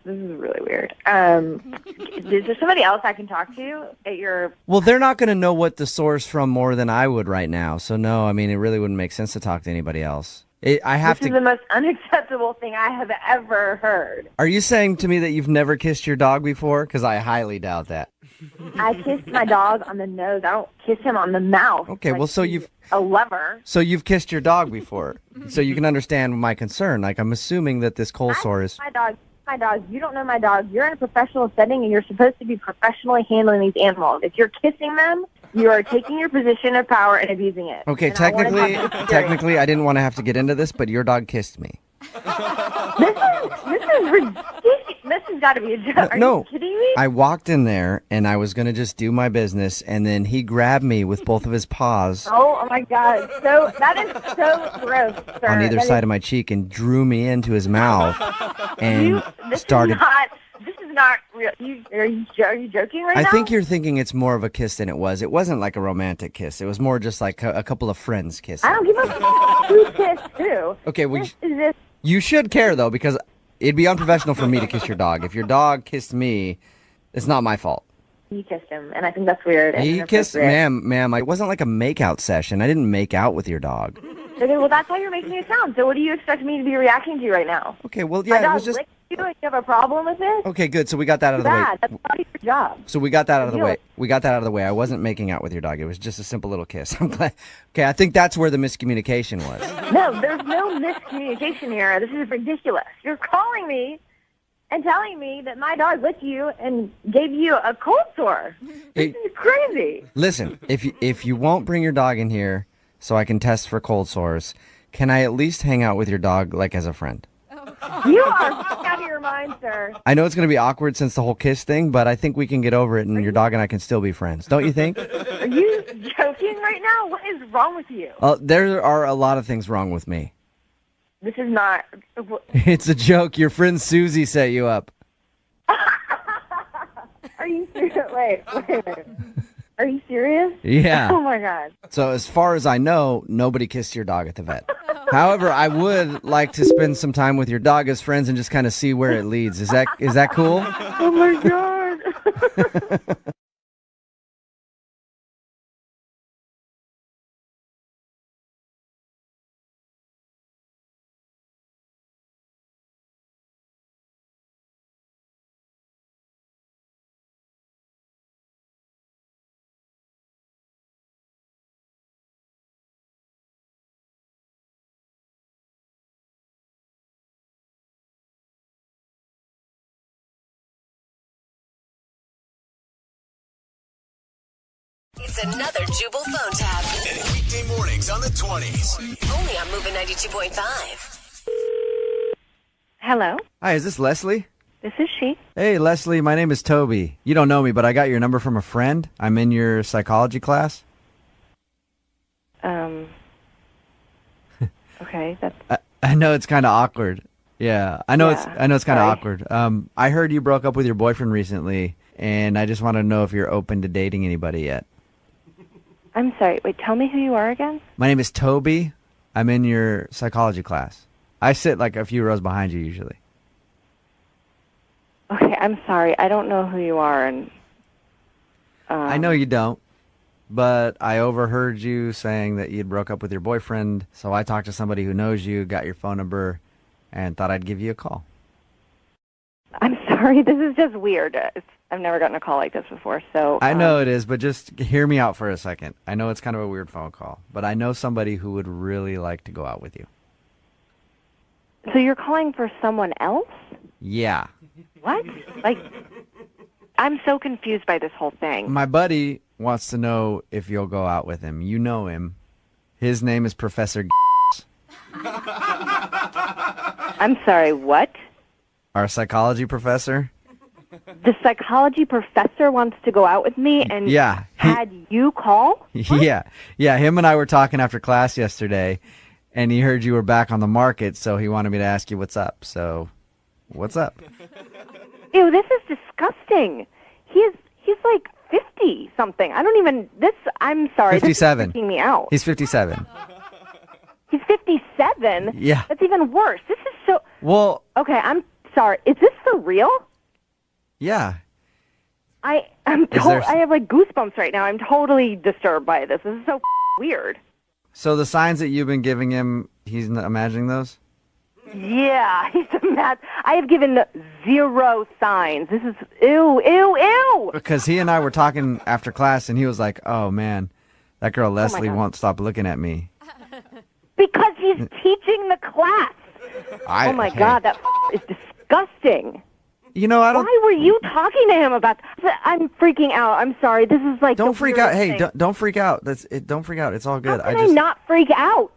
Speaker 14: really weird. Is there somebody else I can talk to at your...
Speaker 2: Well, they're not going to know what the sore's from more than I would right now, so no, it really wouldn't make sense to talk to anybody else. I have
Speaker 14: This is the most unacceptable thing I have ever heard.
Speaker 2: Are you saying to me that you've never kissed your dog before? Because I highly doubt that.
Speaker 14: I kissed my dog on the nose. I don't kiss him on the mouth.
Speaker 2: Okay, well, so you've
Speaker 14: a lover.
Speaker 2: So you've kissed your dog before, so you can understand my concern. Like, I'm assuming that this cold sore is.
Speaker 14: My dog. You don't know my dog. You're in a professional setting, and you're supposed to be professionally handling these animals. If you're kissing them, you are taking your position of power and abusing it.
Speaker 2: Okay,
Speaker 14: And
Speaker 2: technically, I didn't want to have to get into this, but your dog kissed me.
Speaker 14: This is ridiculous. This has got to be a joke. Are you kidding me?
Speaker 2: I walked in there, and I was going to just do my business, and then he grabbed me with both of his paws
Speaker 14: Oh my God! So that is so gross, sir.
Speaker 2: on either side of my cheek and drew me into his mouth and started.
Speaker 14: This is not real. Are you joking right now?
Speaker 2: I think you're thinking it's more of a kiss than it was. It wasn't like a romantic kiss. It was more just like a couple of friends kissing.
Speaker 14: I don't give a f*** who kissed who.
Speaker 2: Okay, well,
Speaker 14: This
Speaker 2: you should care, though, because it'd be unprofessional for me to kiss your dog. If your dog kissed me, it's not my fault.
Speaker 14: You kissed him, and I think that's weird.
Speaker 2: He kissed, ma'am, it wasn't like a make-out session. I didn't make out with your dog.
Speaker 14: Okay, well, that's how you're making it sound. So what do you expect me to be reacting to right now?
Speaker 2: Okay, well,
Speaker 14: My
Speaker 2: yeah,
Speaker 14: dog
Speaker 2: it was just...
Speaker 14: licked you and you have a problem with this?
Speaker 2: Okay, good, so we got that out of the way.
Speaker 14: Bad. That's part of your job.
Speaker 2: So we got that out of the
Speaker 14: You
Speaker 2: way. We got that out of the way. I wasn't making out with your dog. It was just a simple little kiss. I'm glad. Okay, I think that's where the miscommunication was.
Speaker 14: No, there's no miscommunication here. This is ridiculous. You're calling me and telling me that my dog licked you and gave you a cold sore. This is crazy.
Speaker 2: Listen, if you won't bring your dog in here so I can test for cold sores, can I at least hang out with your dog like as a friend?
Speaker 14: You are out of your mind, sir.
Speaker 2: I know it's going to be awkward since the whole kiss thing, but I think we can get over it and your dog and I can still be friends. Don't you think?
Speaker 14: Are you joking right now? What is wrong with you?
Speaker 2: There are a lot of things wrong with me.
Speaker 14: This is not...
Speaker 2: It's a joke. Your friend Susie set you up.
Speaker 14: Are you serious? Wait. Are you serious?
Speaker 2: Yeah.
Speaker 14: Oh, my God.
Speaker 2: So as far as I know, nobody kissed your dog at the vet. However, I would like to spend some time with your dog as friends and just kind of see where it leads. Is that cool?
Speaker 14: Oh, my God.
Speaker 10: It's another Jubal phone tab.
Speaker 9: Weekday mornings on the 20s.
Speaker 10: Only on Moving 92.5.
Speaker 14: Hello?
Speaker 2: Hi, is this Leslie?
Speaker 14: This is she.
Speaker 2: Hey, Leslie, my name is Toby. You don't know me, but I got your number from a friend. I'm in your psychology class.
Speaker 14: Okay, that's...
Speaker 2: I know it's kind of awkward. Yeah, I know it's kind of awkward. I heard you broke up with your boyfriend recently, and I just want to know if you're open to dating anybody yet.
Speaker 14: I'm sorry. Wait, tell me who you are again?
Speaker 2: My name is Toby. I'm in your psychology class. I sit like a few rows behind you usually.
Speaker 14: Okay, I'm sorry. I don't know who you are, and...
Speaker 2: I know you don't, but I overheard you saying that you'd broke up with your boyfriend, so I talked to somebody who knows you, got your phone number, and thought I'd give you a call.
Speaker 14: I'm sorry. This is just weird. I've never gotten a call like this before, so...
Speaker 2: I know it is, but just hear me out for a second. I know it's kind of a weird phone call, but I know somebody who would really like to go out with you.
Speaker 14: So you're calling for someone else?
Speaker 2: Yeah.
Speaker 14: What? Like, I'm so confused by this whole thing.
Speaker 2: My buddy wants to know if you'll go out with him. You know him. His name is Professor
Speaker 14: I'm sorry, what?
Speaker 2: Our psychology professor.
Speaker 14: The psychology professor wants to go out with me and had you call?
Speaker 2: Yeah, him and I were talking after class yesterday, and he heard you were back on the market, so he wanted me to ask you what's up. So, what's up?
Speaker 14: Ew, this is disgusting. He's like 50-something. I'm sorry.
Speaker 2: 57.
Speaker 14: This is freaking me out.
Speaker 2: He's 57.
Speaker 14: He's 57?
Speaker 2: Yeah.
Speaker 14: That's even worse. This is so...
Speaker 2: Well...
Speaker 14: Okay, I'm sorry. Is this for real?
Speaker 2: Yeah.
Speaker 14: I have like goosebumps right now. I'm totally disturbed by this. This is so weird.
Speaker 2: So the signs that you've been giving him, he's imagining those?
Speaker 14: Yeah, he's a mess. I have given 0 signs. This is ew, ew, ew.
Speaker 2: Because he and I were talking after class, and he was like, oh, man, that girl Leslie won't stop looking at me.
Speaker 14: Because he's teaching the class. Oh, my God, that is disgusting.
Speaker 2: You know, I don't...
Speaker 14: Why were you talking to him about... I'm freaking out. I'm sorry. This is like...
Speaker 2: Don't freak out. Hey, don't freak out. That's it. Don't freak out. It's all good.
Speaker 14: How can I not freak out?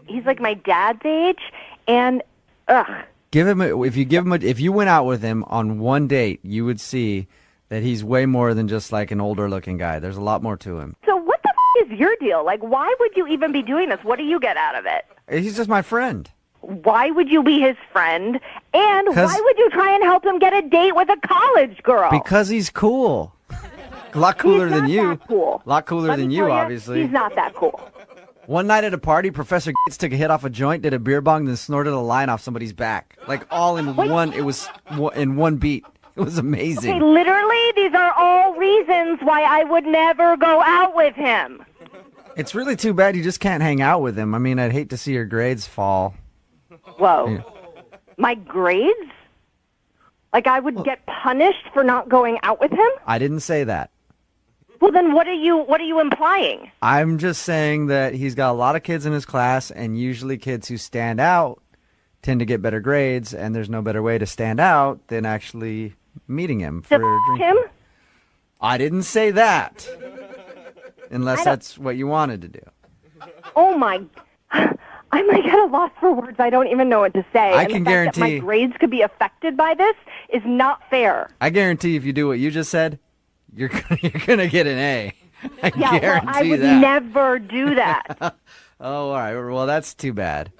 Speaker 14: He's like my dad's age, and... Ugh.
Speaker 2: If you went out with him on one date, you would see that he's way more than just like an older looking guy. There's a lot more to him.
Speaker 14: So what the is your deal? Like, why would you even be doing this? What do you get out of it?
Speaker 2: He's just my friend.
Speaker 14: Why would you be his friend? And why would you try and help him get a date with a college girl?
Speaker 2: Because he's cool. A lot cooler than you.
Speaker 14: That cool.
Speaker 2: A lot cooler than you, obviously.
Speaker 14: He's not that cool.
Speaker 2: One night at a party, Professor took a hit off a joint, did a beer bong, then snorted a line off somebody's back. Like all in one, it was in one beat. It was amazing.
Speaker 14: Okay, literally, these are all reasons why I would never go out with him.
Speaker 2: It's really too bad you just can't hang out with him. I mean, I'd hate to see your grades fall.
Speaker 14: Whoa.
Speaker 2: Yeah.
Speaker 14: My grades? Like I would get punished for not going out with him?
Speaker 2: I didn't say that.
Speaker 14: Well, then what are you implying?
Speaker 2: I'm just saying that he's got a lot of kids in his class, and usually kids who stand out tend to get better grades, and there's no better way to stand out than actually meeting him for drinking.
Speaker 14: Him?
Speaker 2: I didn't say that. Unless that's what you wanted to do.
Speaker 14: Oh, my... I'm like at a loss for words. I don't even know what to say.
Speaker 2: I
Speaker 14: and
Speaker 2: can
Speaker 14: the fact
Speaker 2: guarantee...
Speaker 14: that my grades could be affected by this is not fair.
Speaker 2: I guarantee if you do what you just said, you're gonna get an A. I guarantee
Speaker 14: well, I would
Speaker 2: that.
Speaker 14: never do that.
Speaker 2: Oh, all right. Well, that's too bad.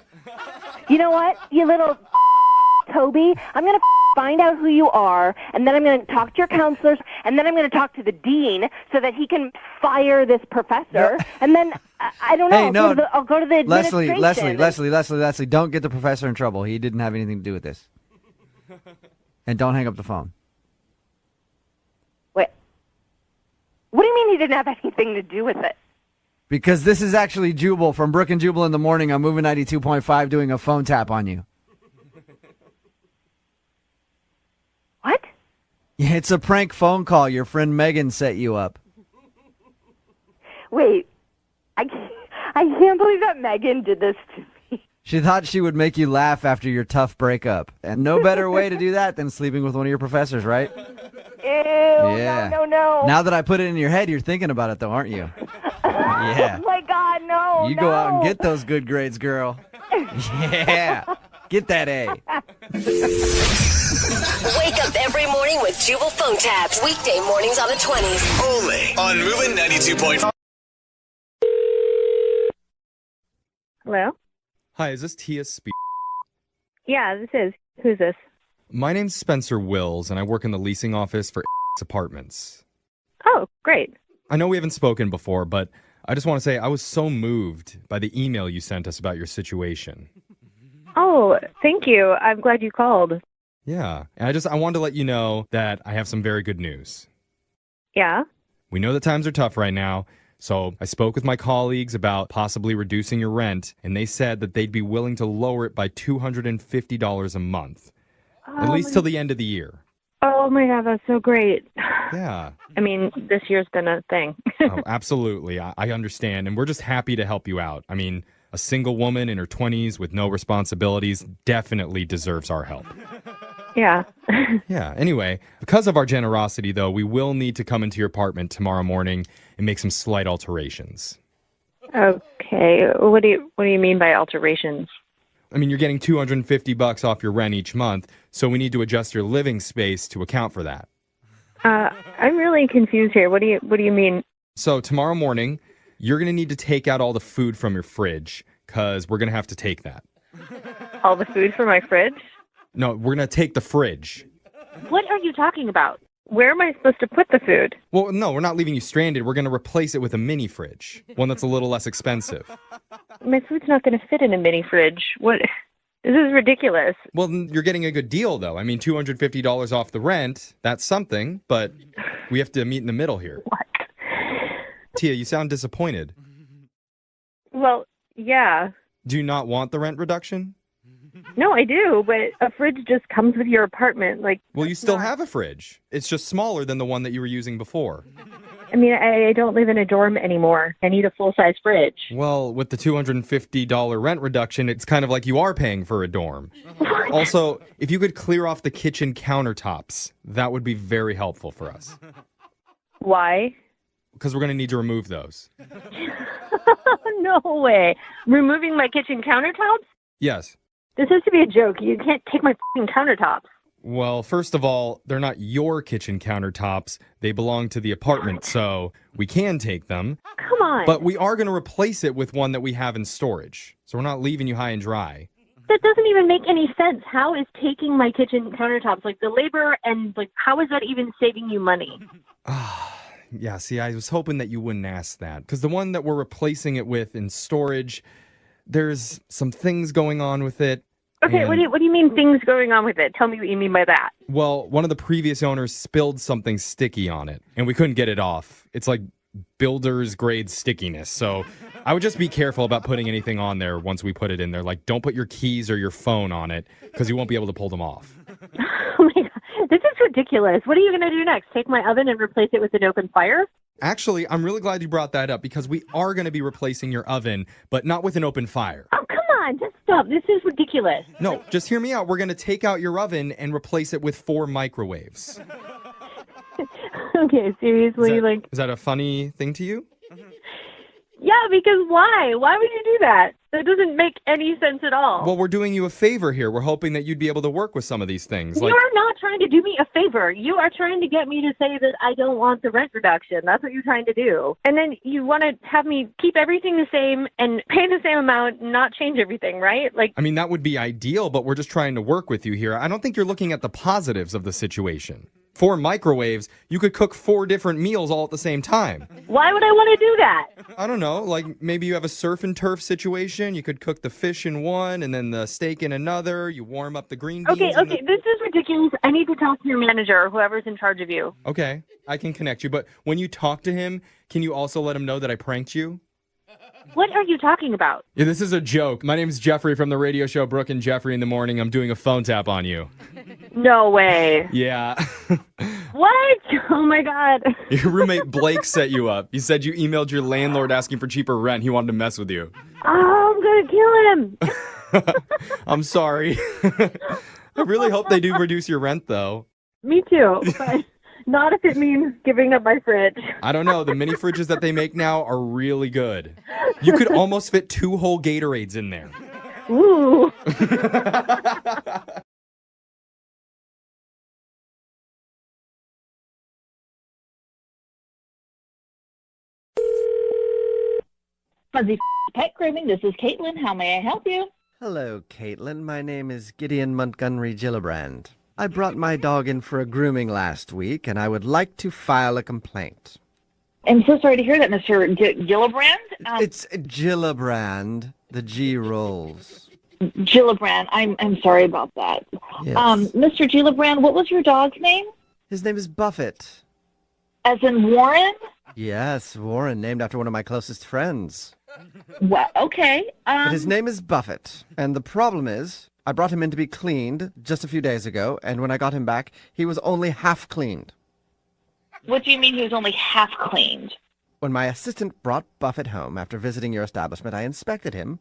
Speaker 14: You know what, you little Toby? I'm going to find out who you are, and then I'm going to talk to your counselors, and then I'm going to talk to the dean so that he can fire this professor. And then, I don't know,
Speaker 2: Hey,
Speaker 14: I'll go to the administration.
Speaker 2: Leslie, don't get the professor in trouble. He didn't have anything to do with this. And don't hang up the phone.
Speaker 14: Wait. What do you mean he didn't have anything to do with it?
Speaker 2: Because this is actually Jubal from Brooke and Jubal in the morning on Moving 92.5 doing a phone tap on you.
Speaker 14: What?
Speaker 2: Yeah, it's a prank phone call. Your friend Megan set you up.
Speaker 14: Wait. I can't believe that Megan did this to me.
Speaker 2: She thought she would make you laugh after your tough breakup. And no better way to do that than sleeping with one of your professors, right?
Speaker 14: Ew,
Speaker 2: Yeah.
Speaker 14: no.
Speaker 2: Now that I put it in your head, you're thinking about it, though, aren't you? Yeah.
Speaker 14: Oh, my God, no.
Speaker 2: You go out and get those good grades, girl. Yeah. Get that A.
Speaker 10: Wake up every morning with Jubal phone tabs. Weekday mornings on the 20s.
Speaker 9: Only on Moving 92.5.
Speaker 13: Hello?
Speaker 6: Hi, is this Tia speaking?
Speaker 13: Yeah, this is. Who's this?
Speaker 6: My name's Spencer Wills, and I work in the leasing office for Apartments.
Speaker 13: Oh, great.
Speaker 6: I know we haven't spoken before, but I just want to say I was so moved by the email you sent us about your situation.
Speaker 13: Oh, thank you. I'm glad you called.
Speaker 6: Yeah, and I wanted to let you know that I have some very good news.
Speaker 13: Yeah?
Speaker 6: We know that times are tough right now, so I spoke with my colleagues about possibly reducing your rent, and they said that they'd be willing to lower it by $250 a month, at least till the end of the year.
Speaker 13: Oh my God, that's so great.
Speaker 6: Yeah.
Speaker 13: I mean, this year's been a thing.
Speaker 6: Oh, absolutely. I understand, and we're just happy to help you out. I mean, a single woman in her 20s with no responsibilities definitely deserves our help.
Speaker 13: Yeah.
Speaker 6: Yeah. Anyway, because of our generosity, though, we will need to come into your apartment tomorrow morning and make some slight alterations.
Speaker 13: Okay. What do you mean by alterations?
Speaker 6: I mean, you're getting $250 off your rent each month, so we need to adjust your living space to account for that.
Speaker 13: I'm really confused here. What do you mean?
Speaker 6: So tomorrow morning, you're going to need to take out all the food from your fridge, because we're going to have to take that.
Speaker 13: All the food from my fridge?
Speaker 6: No, we're going to take the fridge.
Speaker 13: What are you talking about? Where am I supposed to put the food?
Speaker 6: Well, no, we're not leaving you stranded. We're going to replace it with a mini fridge, one that's a little less expensive.
Speaker 13: My food's not going to fit in a mini fridge. What? This is ridiculous.
Speaker 6: Well, you're getting a good deal, though. I mean, $250 off the rent, that's something, but we have to meet in the middle here.
Speaker 13: What?
Speaker 6: Tia, you sound disappointed.
Speaker 13: Well, Yeah.
Speaker 6: Do you not want the rent reduction?
Speaker 13: No, I do, but a fridge just comes with your apartment.
Speaker 6: Well, you still have a fridge. It's just smaller than the one that you were using before.
Speaker 13: I mean, I don't live in a dorm anymore. I need a full-size fridge.
Speaker 6: Well, with the $250 rent reduction, it's kind of like you are paying for a dorm. Also, if you could clear off the kitchen countertops, that would be very helpful for us.
Speaker 13: Why?
Speaker 6: Because we're going to need to remove those.
Speaker 13: No way. Removing my kitchen countertops?
Speaker 6: Yes.
Speaker 13: This has to be a joke. You can't take my f***ing countertops.
Speaker 6: Well, first of all, they're not your kitchen countertops. They belong to the apartment, so we can take them.
Speaker 13: Come on.
Speaker 6: But we are going to replace it with one that we have in storage. So we're not leaving you high and dry.
Speaker 13: That doesn't even make any sense. How is taking my kitchen countertops, the labor, and how is that even saving you money?
Speaker 6: Yeah, see, I was hoping that you wouldn't ask that. Because the one that we're replacing it with in storage, there's some things going on with it.
Speaker 13: Okay,
Speaker 6: and,
Speaker 13: what do you mean things going on with it? Tell me what you mean by that.
Speaker 6: Well, one of the previous owners spilled something sticky on it, and we couldn't get it off. It's like builder's grade stickiness. So I would just be careful about putting anything on there once we put it in there. Don't put your keys or your phone on it, because you won't be able to pull them off.
Speaker 13: Oh my God. This is ridiculous. What are you going to do next? Take my oven and replace it with an open fire?
Speaker 6: Actually, I'm really glad you brought that up, because we are going to be replacing your oven, but not with an open fire.
Speaker 13: Oh, come on. Just stop. This is ridiculous.
Speaker 6: No, just hear me out. We're going to take out your oven and replace it with 4 microwaves.
Speaker 13: Okay, seriously?
Speaker 6: Is that a funny thing to you?
Speaker 13: Yeah, because why? Why would you do that? That doesn't make any sense at all.
Speaker 6: Well, we're doing you a favor here. We're hoping that you'd be able to work with some of these things.
Speaker 13: You are not trying to do me a favor. You are trying to get me to say that I don't want the rent reduction. That's what you're trying to do. And then you want to have me keep everything the same and pay the same amount and not change everything, right?
Speaker 6: I mean, that would be ideal, but we're just trying to work with you here. I don't think you're looking at the positives of the situation. 4 microwaves, you could cook 4 different meals all at the same time.
Speaker 13: Why would I want to do that?
Speaker 6: I don't know, maybe you have a surf and turf situation. You could cook the fish in one and then the steak in another. You warm up the green beans.
Speaker 13: Okay, this is ridiculous. I need to talk to your manager or whoever's in charge of you.
Speaker 6: Okay, I can connect you, but when you talk to him, can you also let him know that I pranked you?
Speaker 13: What are you talking about?
Speaker 6: Yeah, this is a joke. My name's Jeffrey from the radio show Brooke and Jeffrey in the Morning. I'm doing a phone tap on you.
Speaker 13: No way.
Speaker 6: Yeah.
Speaker 13: What? Oh my God.
Speaker 6: Your roommate Blake set you up. He said you emailed your landlord asking for cheaper rent. He wanted to mess with you.
Speaker 13: Oh, I'm going to kill him.
Speaker 6: I'm sorry. I really hope they do reduce your rent, though.
Speaker 13: Me too. But not if it means giving up my fridge.
Speaker 6: I don't know. The mini fridges that they make now are really good. You could almost fit 2 whole Gatorades in there.
Speaker 13: Ooh.
Speaker 15: Fuzzy Pet Grooming, this is Caitlin. How may I help you?
Speaker 16: Hello, Caitlin. My name is Gideon Montgomery Gillibrand. I brought my dog in for a grooming last week, and I would like to file a complaint.
Speaker 15: I'm so sorry to hear that, Mr. Gillibrand.
Speaker 16: It's Gillibrand. The G rolls.
Speaker 15: Gillibrand. I'm sorry about that.
Speaker 16: Yes.
Speaker 15: Mr. Gillibrand, what was your dog's name?
Speaker 16: His name is Buffett.
Speaker 15: As in Warren?
Speaker 16: Yes, Warren, named after one of my closest friends.
Speaker 15: Well, okay.
Speaker 16: But his name is Buffett, and the problem is, I brought him in to be cleaned just a few days ago, and when I got him back, he was only half cleaned.
Speaker 15: What do you mean he was only half cleaned?
Speaker 16: When my assistant brought Buffett home after visiting your establishment, I inspected him,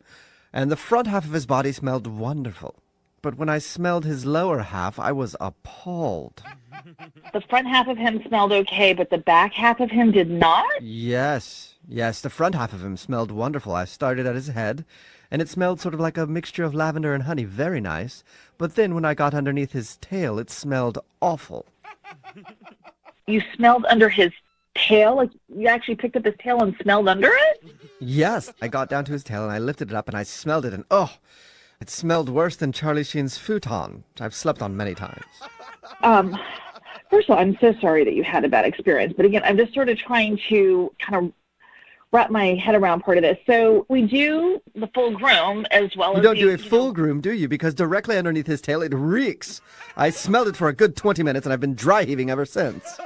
Speaker 16: and the front half of his body smelled wonderful. But when I smelled his lower half, I was appalled.
Speaker 15: The front half of him smelled okay, but the back half of him did not?
Speaker 16: Yes, the front half of him smelled wonderful. I started at his head, and it smelled sort of like a mixture of lavender and honey, very nice. But then when I got underneath his tail, it smelled awful.
Speaker 15: You smelled under his tail? Like you actually picked up his tail and smelled under it?
Speaker 16: Yes, I got down to his tail, and I lifted it up, and I smelled it, and it smelled worse than Charlie Sheen's futon. I've slept on many times.
Speaker 15: First of all, I'm so sorry that you had a bad experience. But again, I'm just sort of trying to kind of wrap my head around part of this. So we do the full groom as well as...
Speaker 16: You don't do a full groom, do you? Because directly underneath his tail, it reeks. I smelled it for a good 20 minutes, and I've been dry heaving ever since.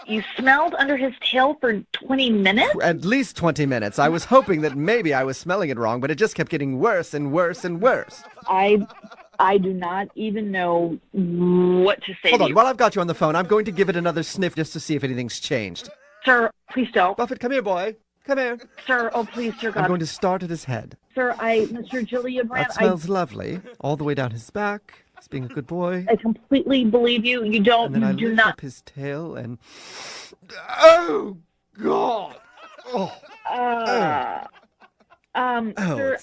Speaker 15: You smelled under his tail for 20 minutes?
Speaker 16: At least 20 minutes. I was hoping that maybe I was smelling it wrong, but it just kept getting worse and worse and worse.
Speaker 15: I do not even know what to say
Speaker 16: Hold
Speaker 15: to
Speaker 16: on,
Speaker 15: you.
Speaker 16: while I've got you on the phone, I'm going to give it another sniff just to see if anything's changed.
Speaker 15: Sir, please don't.
Speaker 16: Buffett, come here, boy. Come here.
Speaker 15: Sir, oh please, sir God.
Speaker 16: I'm going to start at his head.
Speaker 15: Sir, Mr. Gillibrand,
Speaker 16: That smells lovely. All the way down his back. He's being a good boy.
Speaker 15: I completely believe you. You don't,
Speaker 16: And then I
Speaker 15: you do
Speaker 16: lift
Speaker 15: not.
Speaker 16: up his tail and... Oh, God! Oh.
Speaker 15: Sir,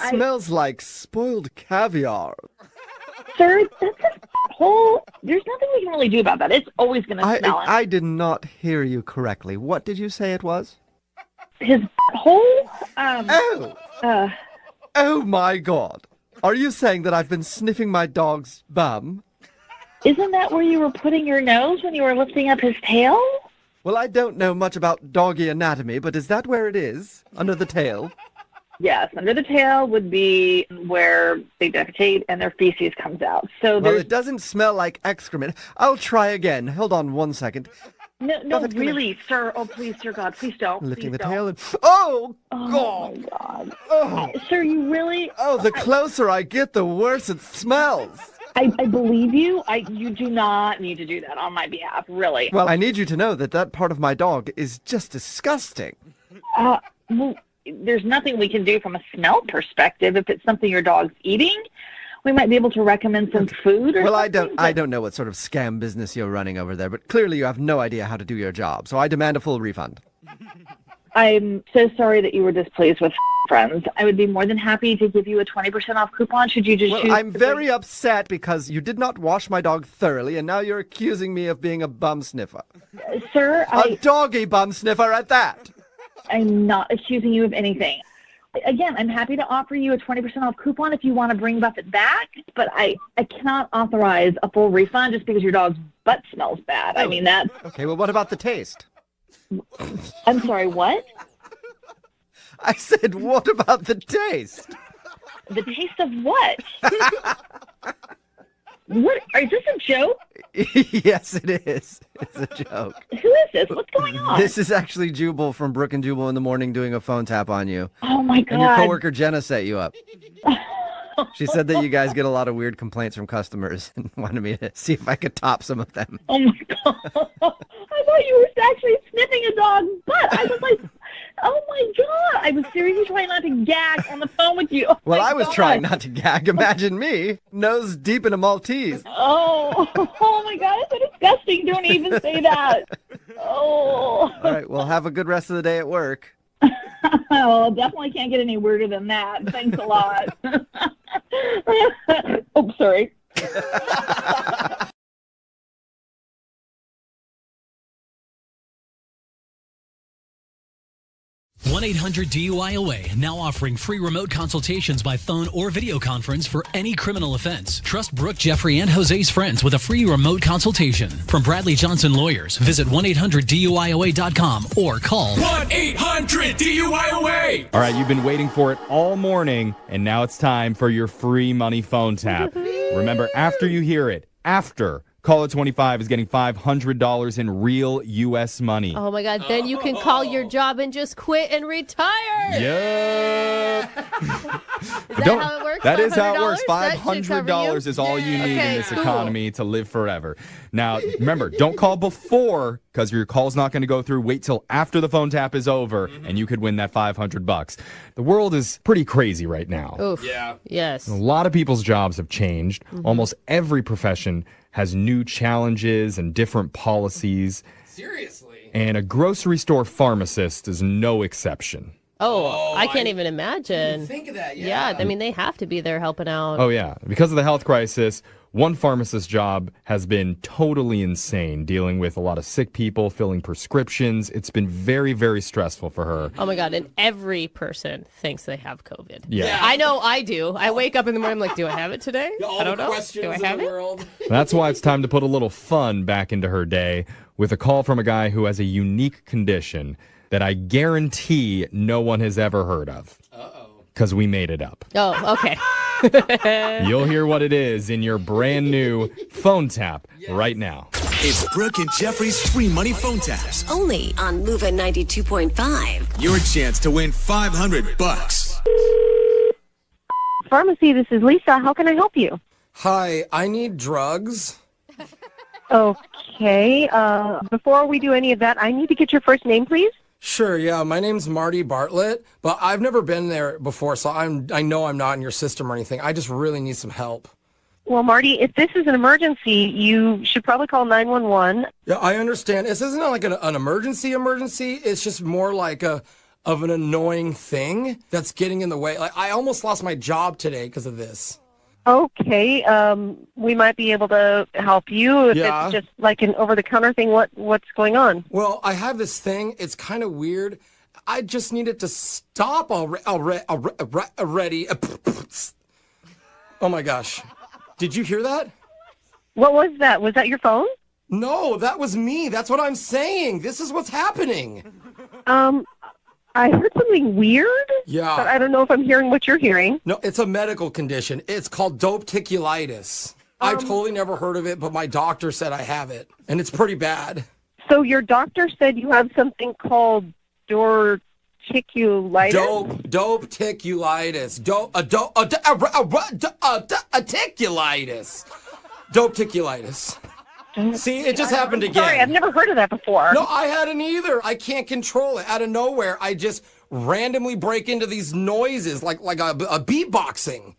Speaker 16: Smells like spoiled caviar.
Speaker 15: Sir, that's a whole. There's nothing we can really do about that. It's always going to smell.
Speaker 16: I did not hear you correctly. What did you say it was?
Speaker 15: His whole.
Speaker 16: Oh my God! Are you saying that I've been sniffing my dog's bum?
Speaker 15: Isn't that where you were putting your nose when you were lifting up his tail?
Speaker 16: Well, I don't know much about doggy anatomy, but is that where it is? Under the tail?
Speaker 15: Yes, under the tail would be where they defecate and their feces comes out. So
Speaker 16: well, it doesn't smell like excrement. I'll try again. Hold on 1 second.
Speaker 15: No,
Speaker 16: Buffett,
Speaker 15: really, sir. Oh, please, dear God, please don't.
Speaker 16: Lifting
Speaker 15: please
Speaker 16: the
Speaker 15: don't.
Speaker 16: tail and... Oh,
Speaker 15: Oh,
Speaker 16: God!
Speaker 15: my God.
Speaker 16: Oh.
Speaker 15: Sir, you really...
Speaker 16: Oh, the closer I get, the worse it smells.
Speaker 15: I believe you. You do not need to do that on my behalf, really.
Speaker 16: Well, I need you to know that that part of my dog is just disgusting.
Speaker 15: Well, there's nothing we can do from a smell perspective. If it's something your dog's eating, we might be able to recommend some food or
Speaker 16: Well,
Speaker 15: something.
Speaker 16: I don't know what sort of scam business you're running over there, but clearly you have no idea how to do your job, so I demand a full refund.
Speaker 15: I'm so sorry that you were displeased with friends. I would be more than happy to give you a 20% off coupon should you just choose.
Speaker 16: Well, I'm very upset because you did not wash my dog thoroughly, and now you're accusing me of being a bum sniffer.
Speaker 15: Sir,
Speaker 16: A doggy bum sniffer at that.
Speaker 15: I'm not accusing you of anything. Again, I'm happy to offer you a 20% off coupon if you want to bring Buffett back, but I cannot authorize a full refund just because your dog's butt smells bad. I mean, that...
Speaker 16: Okay, well, what about the taste?
Speaker 15: I'm sorry, what?
Speaker 16: I said, what about the taste?
Speaker 15: The taste of what? What? Is this a joke?
Speaker 16: Yes, it is. It's a joke.
Speaker 15: Who is this? What's going on?
Speaker 16: This is actually Jubal from Brooke and Jubal in the morning doing a phone tap on you.
Speaker 15: Oh, my God.
Speaker 16: And your coworker Jenna set you up. She said that you guys get a lot of weird complaints from customers and wanted me to see if I could top some of them.
Speaker 15: Oh, my God. I thought you were actually sniffing a dog's butt. I was like, oh, my God. I was seriously trying not to gag on the phone with you. Oh,
Speaker 16: well, I was
Speaker 15: God.
Speaker 16: trying not to gag. Imagine me, nose deep in a Maltese.
Speaker 15: Oh, my God. It's so disgusting. Don't even say that. Oh.
Speaker 16: All right, well, have a good rest of the day at work.
Speaker 15: Oh, definitely can't get any weirder than that. Thanks a lot. Oh, sorry.
Speaker 5: 1-800-DUI-AWAY, now offering free remote consultations by phone or video conference for any criminal offense. Trust Brooke, Jeffrey, and Jose's friends with a free remote consultation. From Bradley Johnson Lawyers, visit 1-800-DUI-AWAY.com or call
Speaker 6: 1-800-DUI-AWAY. All right, you've been waiting for it all morning, and now it's time for your free money phone tap. Remember, after you hear it, Caller 25 is getting $500 in real U.S. money.
Speaker 7: Oh, my God. Then you can call your job and just quit and retire.
Speaker 6: Yep.
Speaker 7: Is that how it works?
Speaker 6: That is how it
Speaker 7: $500?
Speaker 6: works.
Speaker 7: That should cover you?
Speaker 6: $500 is all you need in this
Speaker 7: cool.
Speaker 6: economy to live forever. Now, remember, don't call before because your call's not going to go through. Wait till after the phone tap is over, and you could win that $500. The world is pretty crazy right now.
Speaker 7: Oof. Yeah. Yes.
Speaker 6: A lot of people's jobs have changed. Almost every profession has new challenges and different policies. Seriously? And a grocery store pharmacist is no exception.
Speaker 7: Oh, I can't even imagine.
Speaker 17: Think of that,
Speaker 7: Yeah, I mean, they have to be there helping out.
Speaker 6: Oh, yeah. Because of the health crisis, one pharmacist's job has been totally insane, dealing with a lot of sick people, filling prescriptions. It's been very, very stressful for her.
Speaker 7: Oh, my God. And every person thinks they have COVID.
Speaker 6: Yeah.
Speaker 7: I know I do. I wake up in the morning, I'm like, do I have it today? I don't know. Do I have it?
Speaker 6: That's why it's time to put a little fun back into her day with a call from a guy who has a unique condition that I guarantee no one has ever heard of. Because we made it up.
Speaker 7: Oh, okay.
Speaker 6: You'll hear what it is in your brand new phone tap right now.
Speaker 9: It's Brooke and Jeffrey's free money phone taps.
Speaker 10: Only on Moving 92.5.
Speaker 9: Your chance to win $500.
Speaker 13: Pharmacy, this is Lisa. How can I help you?
Speaker 17: Hi, I need drugs.
Speaker 13: Okay. Before we do any of that, I need to get your first name, please.
Speaker 17: Sure, yeah, my name's Marty Bartlett, but I've never been there before, so I know I'm not in your system or anything. I just really need some help.
Speaker 13: Well, Marty, if this is an emergency, you should probably call 911.
Speaker 17: Yeah, I understand. This isn't like an emergency. It's just more like of an annoying thing that's getting in the way. Like, I almost lost my job today because of this.
Speaker 13: Okay, we might be able to help you if it's just like an over-the-counter thing. What's going on?
Speaker 17: Well, I have this thing. It's kind of weird. I just need it to stop already. Oh, my gosh. Did you hear that?
Speaker 13: What was that? Was that your phone?
Speaker 17: No, that was me. That's what I'm saying. This is what's happening.
Speaker 13: I heard something weird.
Speaker 17: Yeah.
Speaker 13: But I don't know if I'm hearing what you're hearing.
Speaker 17: No, it's a medical condition. It's called dopticulitis. I've totally never heard of it, but my doctor said I have it, and it's pretty bad.
Speaker 13: So your doctor said you have something called dorticulitis?
Speaker 17: Dopticulitis. Dopticulitis. Dopticulitis. See, it just happened again.
Speaker 13: Sorry, I've never heard of that before.
Speaker 17: No, I hadn't either. I can't control it. Out of nowhere, I just randomly break into these noises like a beatboxing.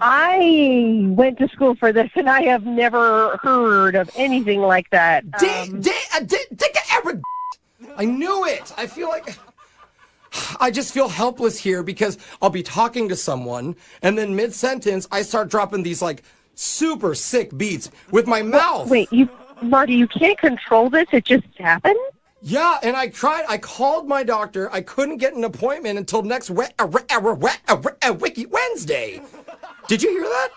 Speaker 13: I went to school for this, and I have never heard of anything like that.
Speaker 17: I knew it. I feel like... I just feel helpless here because I'll be talking to someone, and then mid-sentence, I start dropping these, like, super sick beats with my mouth.
Speaker 13: Wait, Marty, you can't control this? It just happened?
Speaker 17: Yeah, and I tried. I called my doctor. I couldn't get an appointment until next Wiki Wednesday. Did you hear that?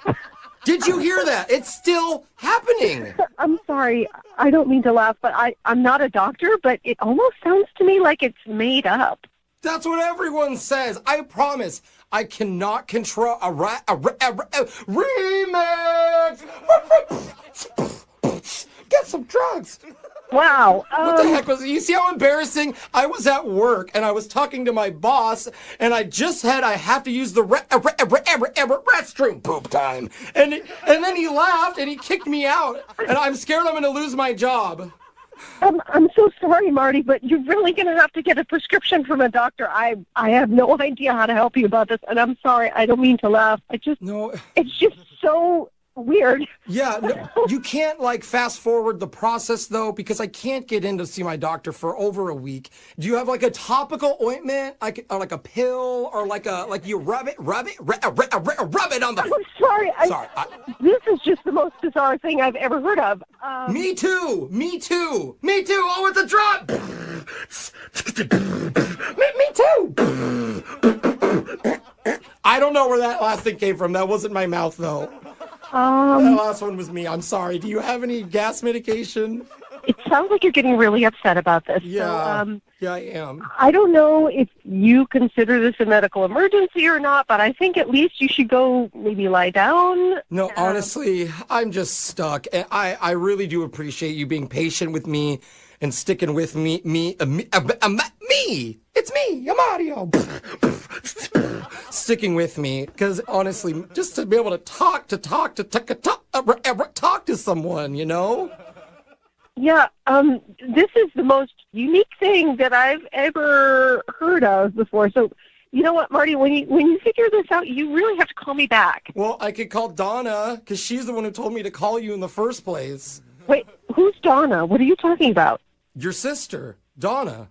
Speaker 17: Did you hear that? It's still happening.
Speaker 13: I'm sorry. I don't mean to laugh, but I'm not a doctor, but it almost sounds to me like it's made up.
Speaker 17: That's what everyone says. I promise. I cannot control a remix. Get some drugs.
Speaker 13: Wow.
Speaker 17: What the heck was it? You see how embarrassing? I was at work and I was talking to my boss and I just had I have to use the restroom poop time. And then he laughed and he kicked me out. And I'm scared I'm going to lose my job.
Speaker 13: I'm so sorry, Marty, but you're really going to have to get a prescription from a doctor. I have no idea how to help you about this, and I'm sorry. I don't mean to laugh. It's just so weird.
Speaker 17: Yeah, no, you can't like fast forward the process though, because I can't get in to see my doctor for over a week. Do you have like a topical ointment, or like a pill, or like you rub it on the?
Speaker 13: I'm sorry. This is just the most bizarre thing I've ever heard of.
Speaker 17: Me too. Oh, it's a drug. Me too. I don't know where that last thing came from. That wasn't my mouth though. That last one was me. I'm sorry. Do you have any gas medication?
Speaker 13: It sounds like you're getting really upset about this.
Speaker 17: Yeah, yeah, I am.
Speaker 13: I don't know if you consider this a medical emergency or not, but I think at least you should go maybe lie down.
Speaker 17: No, honestly, I'm just stuck. And I really do appreciate you being patient with me and sticking with me. It's me, Mario. Sticking with me, because honestly, just to be able to talk to someone, you know?
Speaker 13: Yeah, this is the most unique thing that I've ever heard of before. So, you know what, Marty, when you figure this out, you really have to call me back.
Speaker 17: Well, I could call Donna, because she's the one who told me to call you in the first place.
Speaker 13: Wait, who's Donna? What are you talking about?
Speaker 17: Your sister, Donna.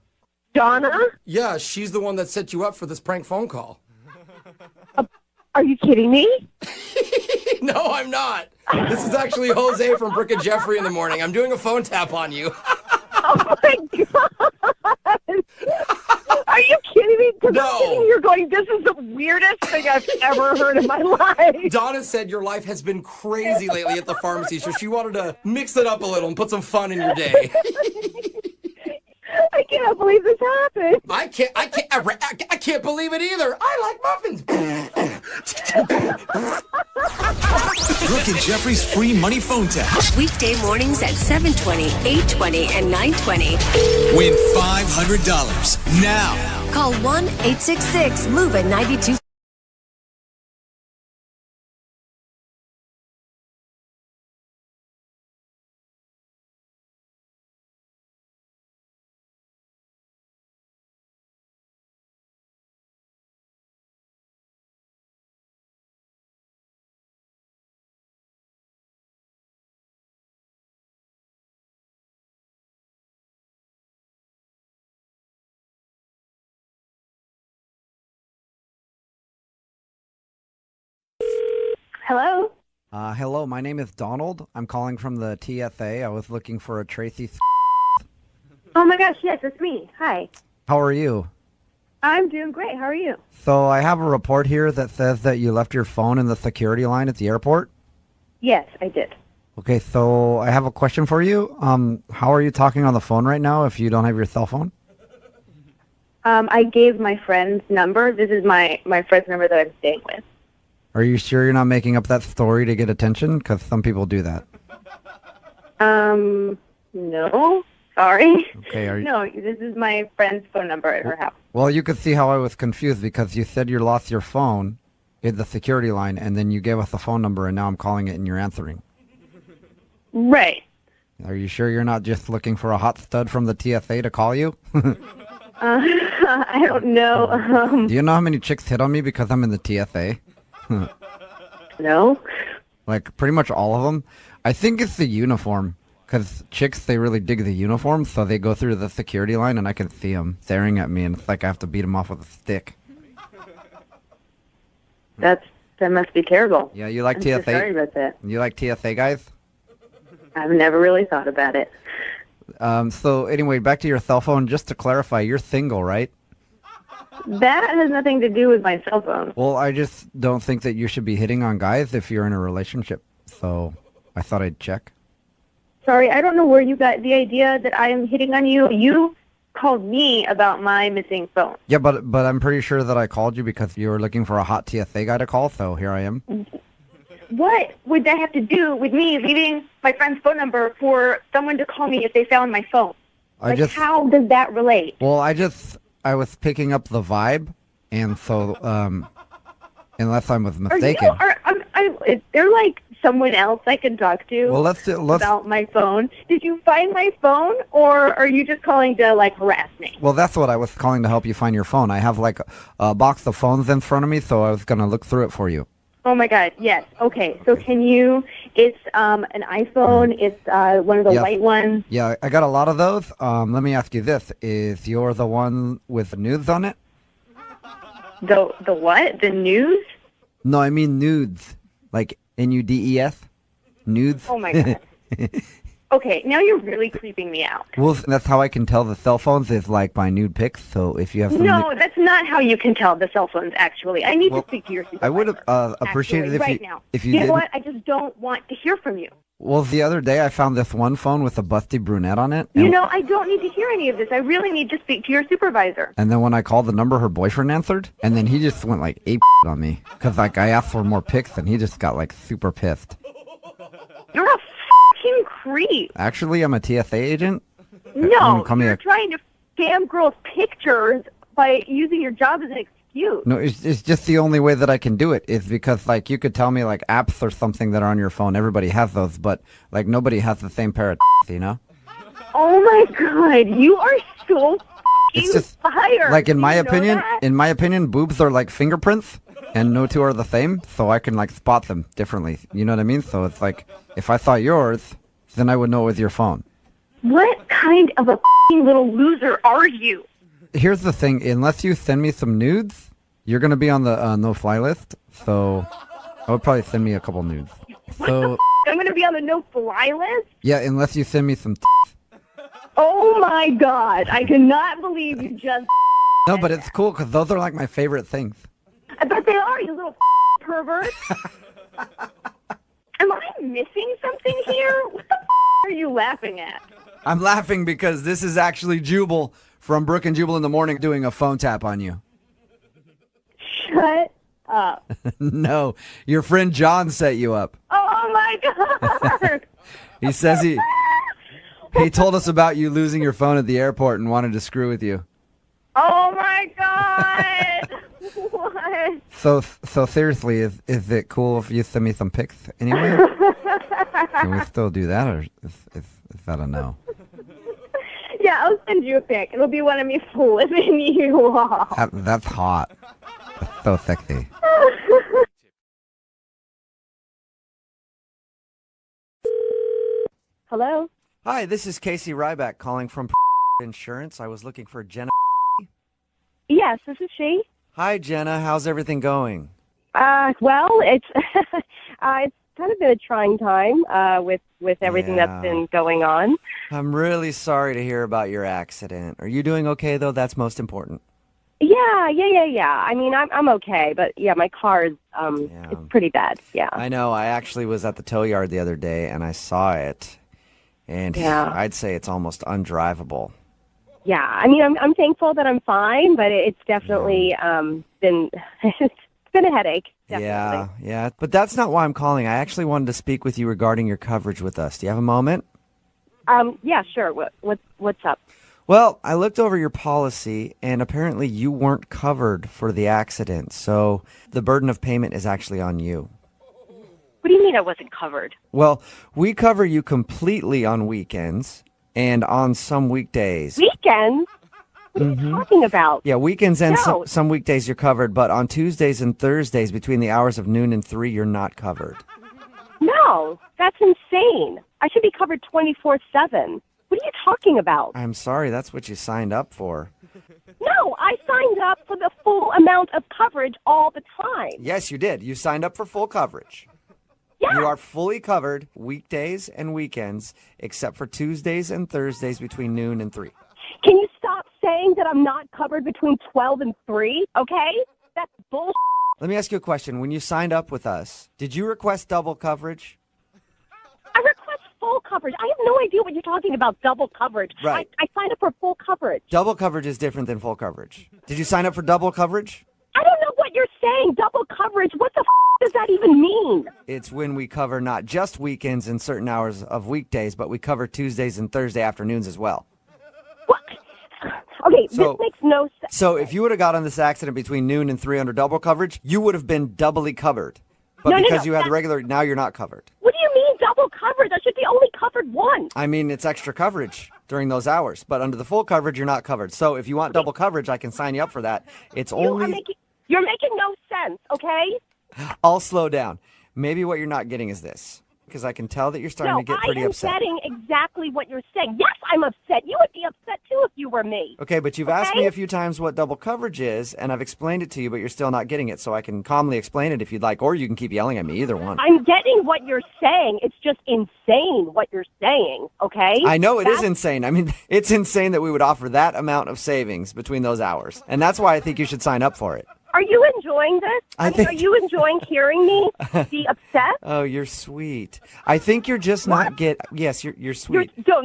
Speaker 13: Donna?
Speaker 17: Yeah, she's the one that set you up for this prank phone call.
Speaker 13: Are you kidding me?
Speaker 17: No, I'm not. This is actually Jose from Brooke and Jeffrey in the morning. I'm doing a phone tap on you.
Speaker 13: Oh, my God. Are you kidding me?
Speaker 17: No.
Speaker 13: You're going, this is the weirdest thing I've ever heard in my life.
Speaker 17: Donna said your life has been crazy lately at the pharmacy, so she wanted to mix it up a little and put some fun in your day.
Speaker 13: I can't believe this happened.
Speaker 17: I can't can't believe it either. I like muffins.
Speaker 9: Brooke and Jeffrey's free money phone tap.
Speaker 10: Weekday mornings at 7:20, 8:20, and 9:20.
Speaker 9: Win $500 now.
Speaker 10: Call 1-866-MOVE-92.
Speaker 14: Hello?
Speaker 2: Hello, my name is Donald. I'm calling from the TSA. I was looking for a Tracy.
Speaker 14: Oh my gosh, yes, it's me. Hi.
Speaker 2: How are you?
Speaker 14: I'm doing great. How are you?
Speaker 2: So I have a report here that says that you left your phone in the security line at the airport.
Speaker 14: Yes, I did.
Speaker 2: Okay, so I have a question for you. How are you talking on the phone right now if you don't have your cell phone?
Speaker 14: I gave my friend's number. This is my friend's number that I'm staying with.
Speaker 2: Are you sure you're not making up that story to get attention? Because some people do that.
Speaker 14: No. Sorry.
Speaker 2: Okay, are you...
Speaker 14: No, this is my friend's phone number at her house.
Speaker 2: Well, you could see how I was confused because you said you lost your phone in the security line, and then you gave us the phone number, and now I'm calling it and you're answering.
Speaker 14: Right.
Speaker 2: Are you sure you're not just looking for a hot stud from the TSA to call you?
Speaker 14: I don't know.
Speaker 2: Do you know how many chicks hit on me because I'm in the TSA?
Speaker 14: No.
Speaker 2: Like, pretty much all of them. I think it's the uniform. Because chicks, they really dig the uniform, so they go through the security line, and I can see them staring at me, and it's like I have to beat them off with a stick.
Speaker 14: That must be terrible.
Speaker 2: Yeah, you like
Speaker 14: I'm
Speaker 2: TSA?
Speaker 14: So sorry about that.
Speaker 2: You like TSA guys?
Speaker 14: I've never really thought about it.
Speaker 2: So anyway, back to your cell phone. Just to clarify, you're single, right?
Speaker 14: That has nothing to do with my cell phone.
Speaker 2: Well, I just don't think that you should be hitting on guys if you're in a relationship. So I thought I'd check.
Speaker 14: Sorry, I don't know where you got the idea that I am hitting on you. You called me about my missing phone.
Speaker 2: Yeah, but I'm pretty sure that I called you because you were looking for a hot TSA guy to call, so here I am.
Speaker 14: What would that have to do with me leaving my friend's phone number for someone to call me if they found my phone? How does that relate?
Speaker 2: Well, I was picking up the vibe, and so, unless I was mistaken.
Speaker 14: Is there like someone else I can talk to about my phone? Did you find my phone, or are you just calling to like harass me?
Speaker 2: Well, that's what I was calling to help you find your phone. I have like a box of phones in front of me, so I was going to look through it for you.
Speaker 14: Oh my God, yes. Okay, so it's an iPhone, it's one of the white ones.
Speaker 2: Yeah, I got a lot of those. Let me ask you this. Is yours the one with nudes on it?
Speaker 14: The what? The news?
Speaker 2: No, I mean nudes. Like N-U-D-E-S? Nudes?
Speaker 14: Oh my God. Okay, now you're really creeping me out.
Speaker 2: Well, that's how I can tell the cell phones is like by nude pics. So if you have some...
Speaker 14: No, that's not how you can tell the cell phones, actually. I need to speak to your supervisor.
Speaker 2: I would have appreciated if you
Speaker 14: know
Speaker 2: did.
Speaker 14: What? I just don't want to hear from you.
Speaker 2: Well, the other day I found this one phone with a busty brunette on it.
Speaker 14: You know, I don't need to hear any of this. I really need to speak to your supervisor.
Speaker 2: And then when I called the number, her boyfriend answered. And then he just went like ape on me. Because like I asked for more pics and he just got like super pissed.
Speaker 14: You're a fucking creep.
Speaker 2: Actually, I'm a TSA agent.
Speaker 14: No, you're trying to scam girls' pictures by using your job as an excuse.
Speaker 2: No, it's just the only way that I can do it is because, like, you could tell me, like, apps or something that are on your phone. Everybody has those, but, like, nobody has the same pair of you know?
Speaker 14: Oh, my God. You are so fucking fired.
Speaker 2: Like, in my opinion, boobs are like fingerprints, and no two are the same, so I can, like, spot them differently. You know what I mean? So it's like, if I saw yours, then I would know it was your phone.
Speaker 14: What kind of a little loser are you?
Speaker 2: Here's the thing. Unless you send me some nudes, you're going to be on the no-fly list. So I would probably send me a couple nudes. So
Speaker 14: I'm going to be on the no-fly list?
Speaker 2: Yeah, unless you send me some
Speaker 14: Oh, my God. I cannot believe you just
Speaker 2: No, but it's cool because those are like my favorite things.
Speaker 14: I bet they are, you little pervert. Am I missing something here? What the are you laughing at?
Speaker 2: I'm laughing because this is actually Jubal from Brooke and Jubal in the Morning doing a phone tap on you.
Speaker 14: Shut up.
Speaker 2: No, your friend John set you up.
Speaker 14: Oh my God.
Speaker 2: He says he told us about you losing your phone at the airport and wanted to screw with you.
Speaker 14: Oh my God. What?
Speaker 2: So seriously, is it cool if you send me some pics anyway? Can we still do that, or is that a no?
Speaker 14: Yeah, I'll send you a pic. It'll be one of me flipping you off.
Speaker 2: That's hot. That's so sexy.
Speaker 14: Hello?
Speaker 2: Hi, this is Casey Ryback calling from Insurance. I was looking for Jenna.
Speaker 14: Yes, this is she.
Speaker 2: Hi, Jenna. How's everything going?
Speaker 14: Well, it's it's kind of been a trying time with everything that's been going on.
Speaker 2: I'm really sorry to hear about your accident. Are you doing okay, though? That's most important.
Speaker 14: Yeah. I mean, I'm okay, but yeah, my car is it's pretty bad. Yeah.
Speaker 2: I know. I actually was at the tow yard the other day, and I saw it, and I'd say it's almost undrivable.
Speaker 14: Yeah. I mean, I'm thankful that I'm fine, but it's definitely been it's been a headache. Definitely.
Speaker 2: Yeah. But that's not why I'm calling. I actually wanted to speak with you regarding your coverage with us. Do you have a moment?
Speaker 14: Yeah, sure. What's up?
Speaker 2: Well, I looked over your policy, and apparently you weren't covered for the accident, so the burden of payment is actually on you.
Speaker 14: What do you mean I wasn't covered?
Speaker 2: Well, we cover you completely on weekends and on some weekdays.
Speaker 14: Weekends? What are you talking about?
Speaker 2: Yeah, weekends and
Speaker 14: No.
Speaker 2: some weekdays you're covered, but on Tuesdays and Thursdays between the hours of noon and 3, you're not covered.
Speaker 14: No, that's insane. I should be covered 24/7. What are you talking about?
Speaker 2: I'm sorry, that's what you signed up for.
Speaker 14: No, I signed up for the full amount of coverage all the time.
Speaker 2: Yes, you did. You signed up for full coverage.
Speaker 14: Yeah.
Speaker 2: You are fully covered weekdays and weekends, except for Tuesdays and Thursdays between noon and 3.
Speaker 14: Can you stop saying that I'm not covered between 12 and 3, okay? That's bullshit.
Speaker 2: Let me ask you a question. When you signed up with us, did you request double coverage?
Speaker 14: I request full coverage. I have no idea what you're talking about, double coverage.
Speaker 2: Right.
Speaker 14: I signed up for full coverage.
Speaker 2: Double coverage is different than full coverage. Did you sign up for double coverage?
Speaker 14: I don't know what you're saying. Double coverage? What the does that even mean?
Speaker 2: It's when we cover not just weekends and certain hours of weekdays, but we cover Tuesdays and Thursday afternoons as well.
Speaker 14: What? Okay,
Speaker 2: So-
Speaker 14: this makes no sense.
Speaker 2: So if you would have got on this accident between noon and 3 under double coverage, you would have been doubly covered. But
Speaker 14: No,
Speaker 2: because
Speaker 14: no,
Speaker 2: you had
Speaker 14: that-
Speaker 2: regular, now you're not covered.
Speaker 14: What do you mean double coverage? I should be only covered once.
Speaker 2: I mean, it's extra coverage during those hours, but under the full coverage, you're not covered. So if you want double coverage, I can sign you up for that. It's only...
Speaker 14: You're making no sense, okay?
Speaker 2: I'll slow down. Maybe what you're not getting is this, because I can tell that you're starting to get pretty
Speaker 14: I am
Speaker 2: upset.
Speaker 14: getting exactly what you're saying. Yes, I'm upset. You would be upset too if you were me.
Speaker 2: Okay, but you've asked me a few times what double coverage is, and I've explained it to you, but you're still not getting it, so I can calmly explain it if you'd like, or you can keep yelling at me, either one.
Speaker 14: I'm getting what you're saying. It's just insane what you're saying, okay?
Speaker 2: I know it is insane. I mean, it's insane that we would offer that amount of savings between those hours, and that's why I think you should sign up for it.
Speaker 14: Are you enjoying this? I mean, are you enjoying hearing me be upset?
Speaker 2: Oh, you're sweet. I think you're just not Yes, you're sweet.
Speaker 14: No.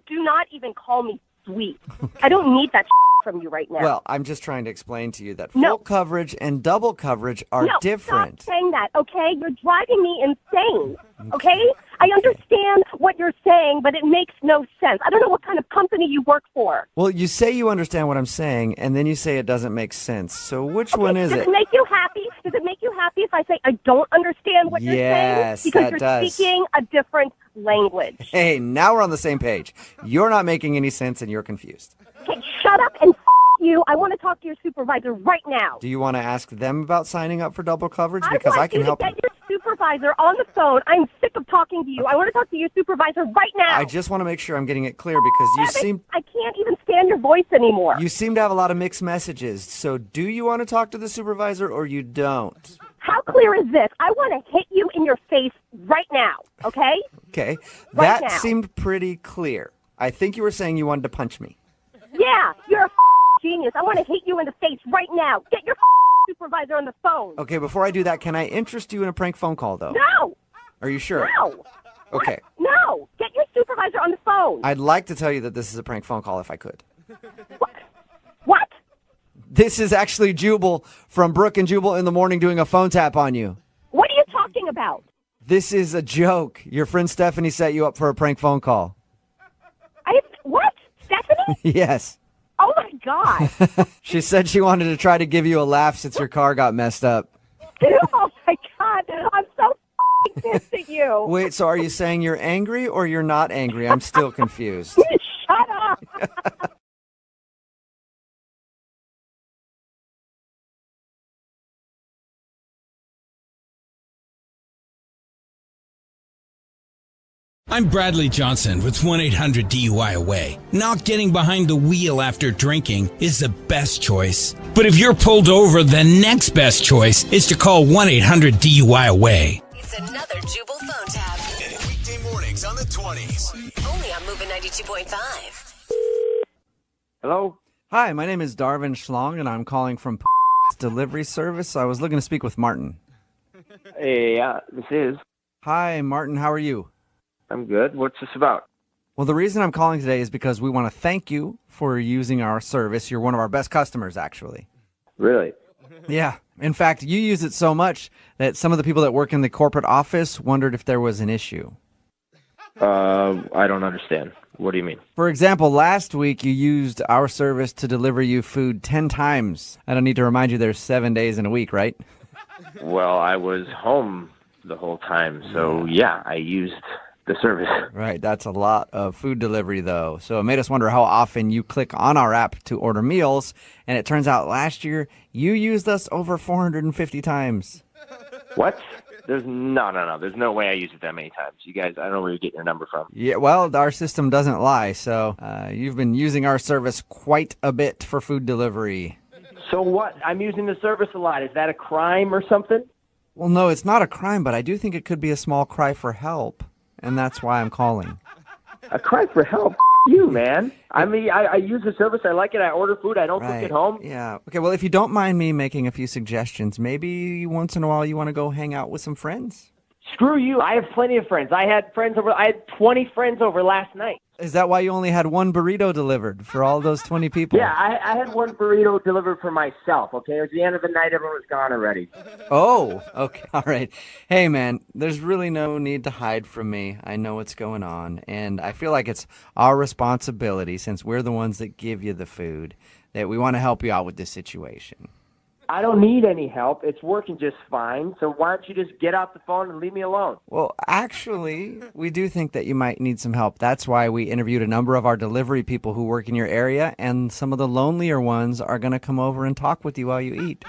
Speaker 14: Do not even call me sweet. I don't need that from you right now.
Speaker 2: Well, I'm just trying to explain to you that full coverage and double coverage are different.
Speaker 14: Stop saying that, okay? You're driving me insane, okay? I understand what you're saying, but it makes no sense. I don't know what kind of company you work for.
Speaker 2: Well, you say you understand what I'm saying, and then you say it doesn't make sense. So which one is
Speaker 14: Does
Speaker 2: it?
Speaker 14: it make you happy? Does it make you happy if I say I don't understand what you're saying?
Speaker 2: Yes,
Speaker 14: Because
Speaker 2: that
Speaker 14: you're
Speaker 2: does.
Speaker 14: speaking a different language.
Speaker 2: Hey, now we're on the same page. You're not making any sense, and you're confused.
Speaker 14: Okay, shut up and you. I want to talk to your supervisor right now.
Speaker 2: Do you want to ask them about signing up for double coverage?
Speaker 14: I
Speaker 2: Because
Speaker 14: want
Speaker 2: I can
Speaker 14: you
Speaker 2: help
Speaker 14: to
Speaker 2: you.
Speaker 14: get your supervisor on the phone. I'm sick of talking to you. I want to talk to your supervisor right now.
Speaker 2: I just want to make sure I'm getting it clear because
Speaker 14: I can't even stand your voice anymore.
Speaker 2: you seem to have a lot of mixed messages. So do you want to talk to the supervisor or you don't?
Speaker 14: How clear is this? I want to hit you in your face right now, okay?
Speaker 2: Okay.
Speaker 14: Right
Speaker 2: That
Speaker 14: now.
Speaker 2: seemed pretty clear. I think you were saying you wanted to punch me.
Speaker 14: Yeah, you're a genius. I want to hit you in the face right now. Get your supervisor on the phone.
Speaker 2: Okay, before I do that, can I interest you in a prank phone call, though?
Speaker 14: No.
Speaker 2: Are you sure?
Speaker 14: No.
Speaker 2: Okay.
Speaker 14: No. Get your supervisor on the phone.
Speaker 2: I'd like to tell you that this is a prank phone call if I could.
Speaker 14: What?
Speaker 2: This is actually Jubal from Brooke and Jubal in the morning doing a phone tap on you.
Speaker 14: What are you talking about?
Speaker 2: This is a joke. Your friend Stephanie set you up for a prank phone call.
Speaker 14: What? Stephanie?
Speaker 2: Yes.
Speaker 14: Oh, my God.
Speaker 2: She said she wanted to try to give you a laugh since your car got messed up.
Speaker 14: Oh, my God. I'm so pissed at you.
Speaker 2: Wait, so are you saying you're angry or you're not angry? I'm still confused.
Speaker 14: Shut up.
Speaker 8: I'm Bradley Johnson with 1-800-DUI-AWAY. Not getting behind the wheel after drinking is the best choice. But if you're pulled over, the next best choice is to call 1-800-DUI-AWAY.
Speaker 10: It's another Jubal phone tap.
Speaker 9: Weekday mornings on the 20s.
Speaker 10: Only on Moving 92.5.
Speaker 3: Hello?
Speaker 2: Hi, my name is Darvin Schlong, and I'm calling from Delivery Service. I was looking to speak with Martin.
Speaker 3: Hey, this is.
Speaker 2: Hi, Martin. How are you?
Speaker 3: I'm good. What's this about?
Speaker 2: Well, the reason I'm calling today is because we want to thank you for using our service. You're one of our best customers, actually.
Speaker 3: Really?
Speaker 2: Yeah. In fact, you use it so much that some of the people that work in the corporate office wondered if there was an issue.
Speaker 3: I don't understand. What do you mean?
Speaker 2: For example, last week you used our service to deliver you food 10 times. I don't need to remind you there's 7 days in a week, right?
Speaker 3: Well, I was home the whole time, so yeah, I used the service.
Speaker 2: Right, that's a lot of food delivery, though. So it made us wonder how often you click on our app to order meals, and it turns out last year you used us over 450 times.
Speaker 3: What? There's no. There's no way I used it that many times. You guys, I don't know where you're getting your number from.
Speaker 2: Yeah, well, our system doesn't lie, so you've been using our service quite a bit for food delivery.
Speaker 3: So what? I'm using the service a lot. Is that a crime or something?
Speaker 2: Well, no, it's not a crime, but I do think it could be a small cry for help, and that's why I'm calling.
Speaker 3: A cry for help? You, man. I mean, I use the service. I like it. I order food. I don't cook at home.
Speaker 2: Yeah. Okay, well, if you don't mind me making a few suggestions, maybe once in a while you want to go hang out with some friends?
Speaker 3: Screw you. I have plenty of friends. I had 20 friends over last night.
Speaker 2: Is that why you only had one burrito delivered for all those 20 people?
Speaker 3: Yeah, I had one burrito delivered for myself, okay? It was the end of the night. Everyone was gone already.
Speaker 2: Oh, okay. All right. Hey, man, there's really no need to hide from me. I know what's going on, and I feel like it's our responsibility, since we're the ones that give you the food, that we want to help you out with this situation.
Speaker 3: I don't need any help. It's working just fine. So why don't you just get off the phone and leave me alone?
Speaker 2: Well, actually, we do think that you might need some help. That's why we interviewed a number of our delivery people who work in your area, and some of the lonelier ones are going to come over and talk with you while you eat.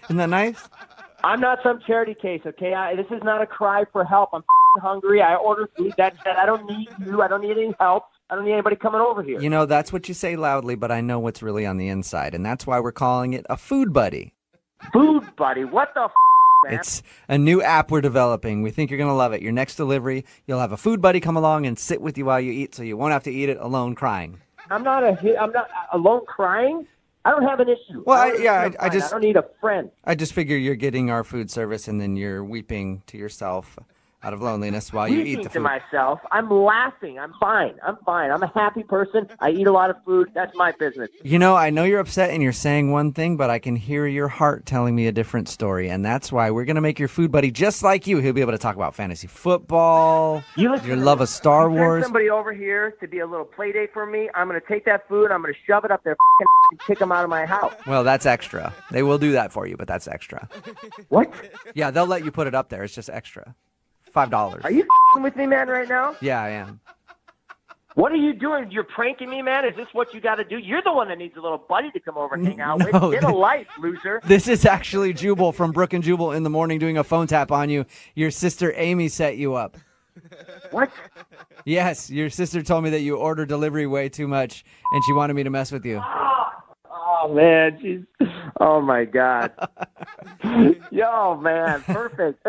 Speaker 2: Isn't that nice?
Speaker 3: I'm not some charity case, okay? This is not a cry for help. I'm hungry. I order food. That's it. I don't need you. I don't need any help. I don't need anybody coming over here.
Speaker 2: You know, that's what you say loudly, but I know what's really on the inside, and that's why we're calling it a food buddy.
Speaker 3: Food buddy? What the man?
Speaker 2: It's a new app we're developing. We think you're going to love it. Your next delivery, you'll have a food buddy come along and sit with you while you eat, so you won't have to eat it alone crying.
Speaker 3: I'm not alone crying. I don't have an issue.
Speaker 2: Well, I
Speaker 3: don't need a friend.
Speaker 2: I just figure you're getting our food service, and then you're weeping to yourself out of loneliness while you eat the food.
Speaker 3: To myself, I'm laughing. I'm fine. I'm a happy person. I eat a lot of food. That's my business.
Speaker 2: You know, I know you're upset and you're saying one thing, but I can hear your heart telling me a different story, and that's why we're going to make your food buddy just like you. He'll be able to talk about fantasy football, your love of Star Wars.
Speaker 3: Send somebody over here to be a little play date for me. I'm going to take that food. I'm going to shove it up their and kick them out of my house.
Speaker 2: Well, that's extra. They will do that for you, but that's extra.
Speaker 3: What?
Speaker 2: Yeah, they'll let you put it up there. It's just extra. $5.
Speaker 3: Are you with me, man, right now?
Speaker 2: Yeah, I am.
Speaker 3: What are you doing? You're pranking me, man? Is this what you got to do? You're the one that needs a little buddy to come over and hang out with. Get a life, loser.
Speaker 2: This is actually Jubal from Brooke and Jubal in the morning doing a phone tap on you. Your sister Amy set you up.
Speaker 3: What?
Speaker 2: Yes, your sister told me that you order delivery way too much, and she wanted me to mess with you.
Speaker 3: Oh, man. Jeez. Oh, my God. Yo, man. Perfect.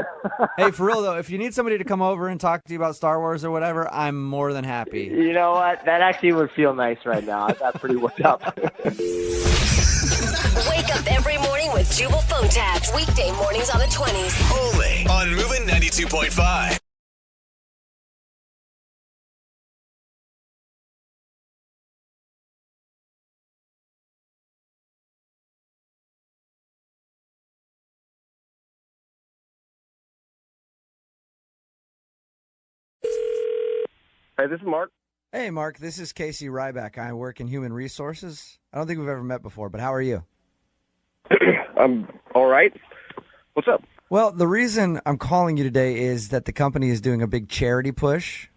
Speaker 2: Hey, for real, though, if you need somebody to come over and talk to you about Star Wars or whatever, I'm more than happy.
Speaker 3: You know what? That actually would feel nice right now. I got pretty worked up.
Speaker 10: Wake up every morning with Jubal phone tabs. Weekday mornings on the 20s.
Speaker 9: Only on Moving 92.5.
Speaker 18: Hey, this is Mark.
Speaker 2: Hey, Mark, this is Casey Ryback. I work in human resources. I don't think we've ever met before, but how are you?
Speaker 18: I'm all right. What's up?
Speaker 2: Well, the reason I'm calling you today is that the company is doing a big charity push.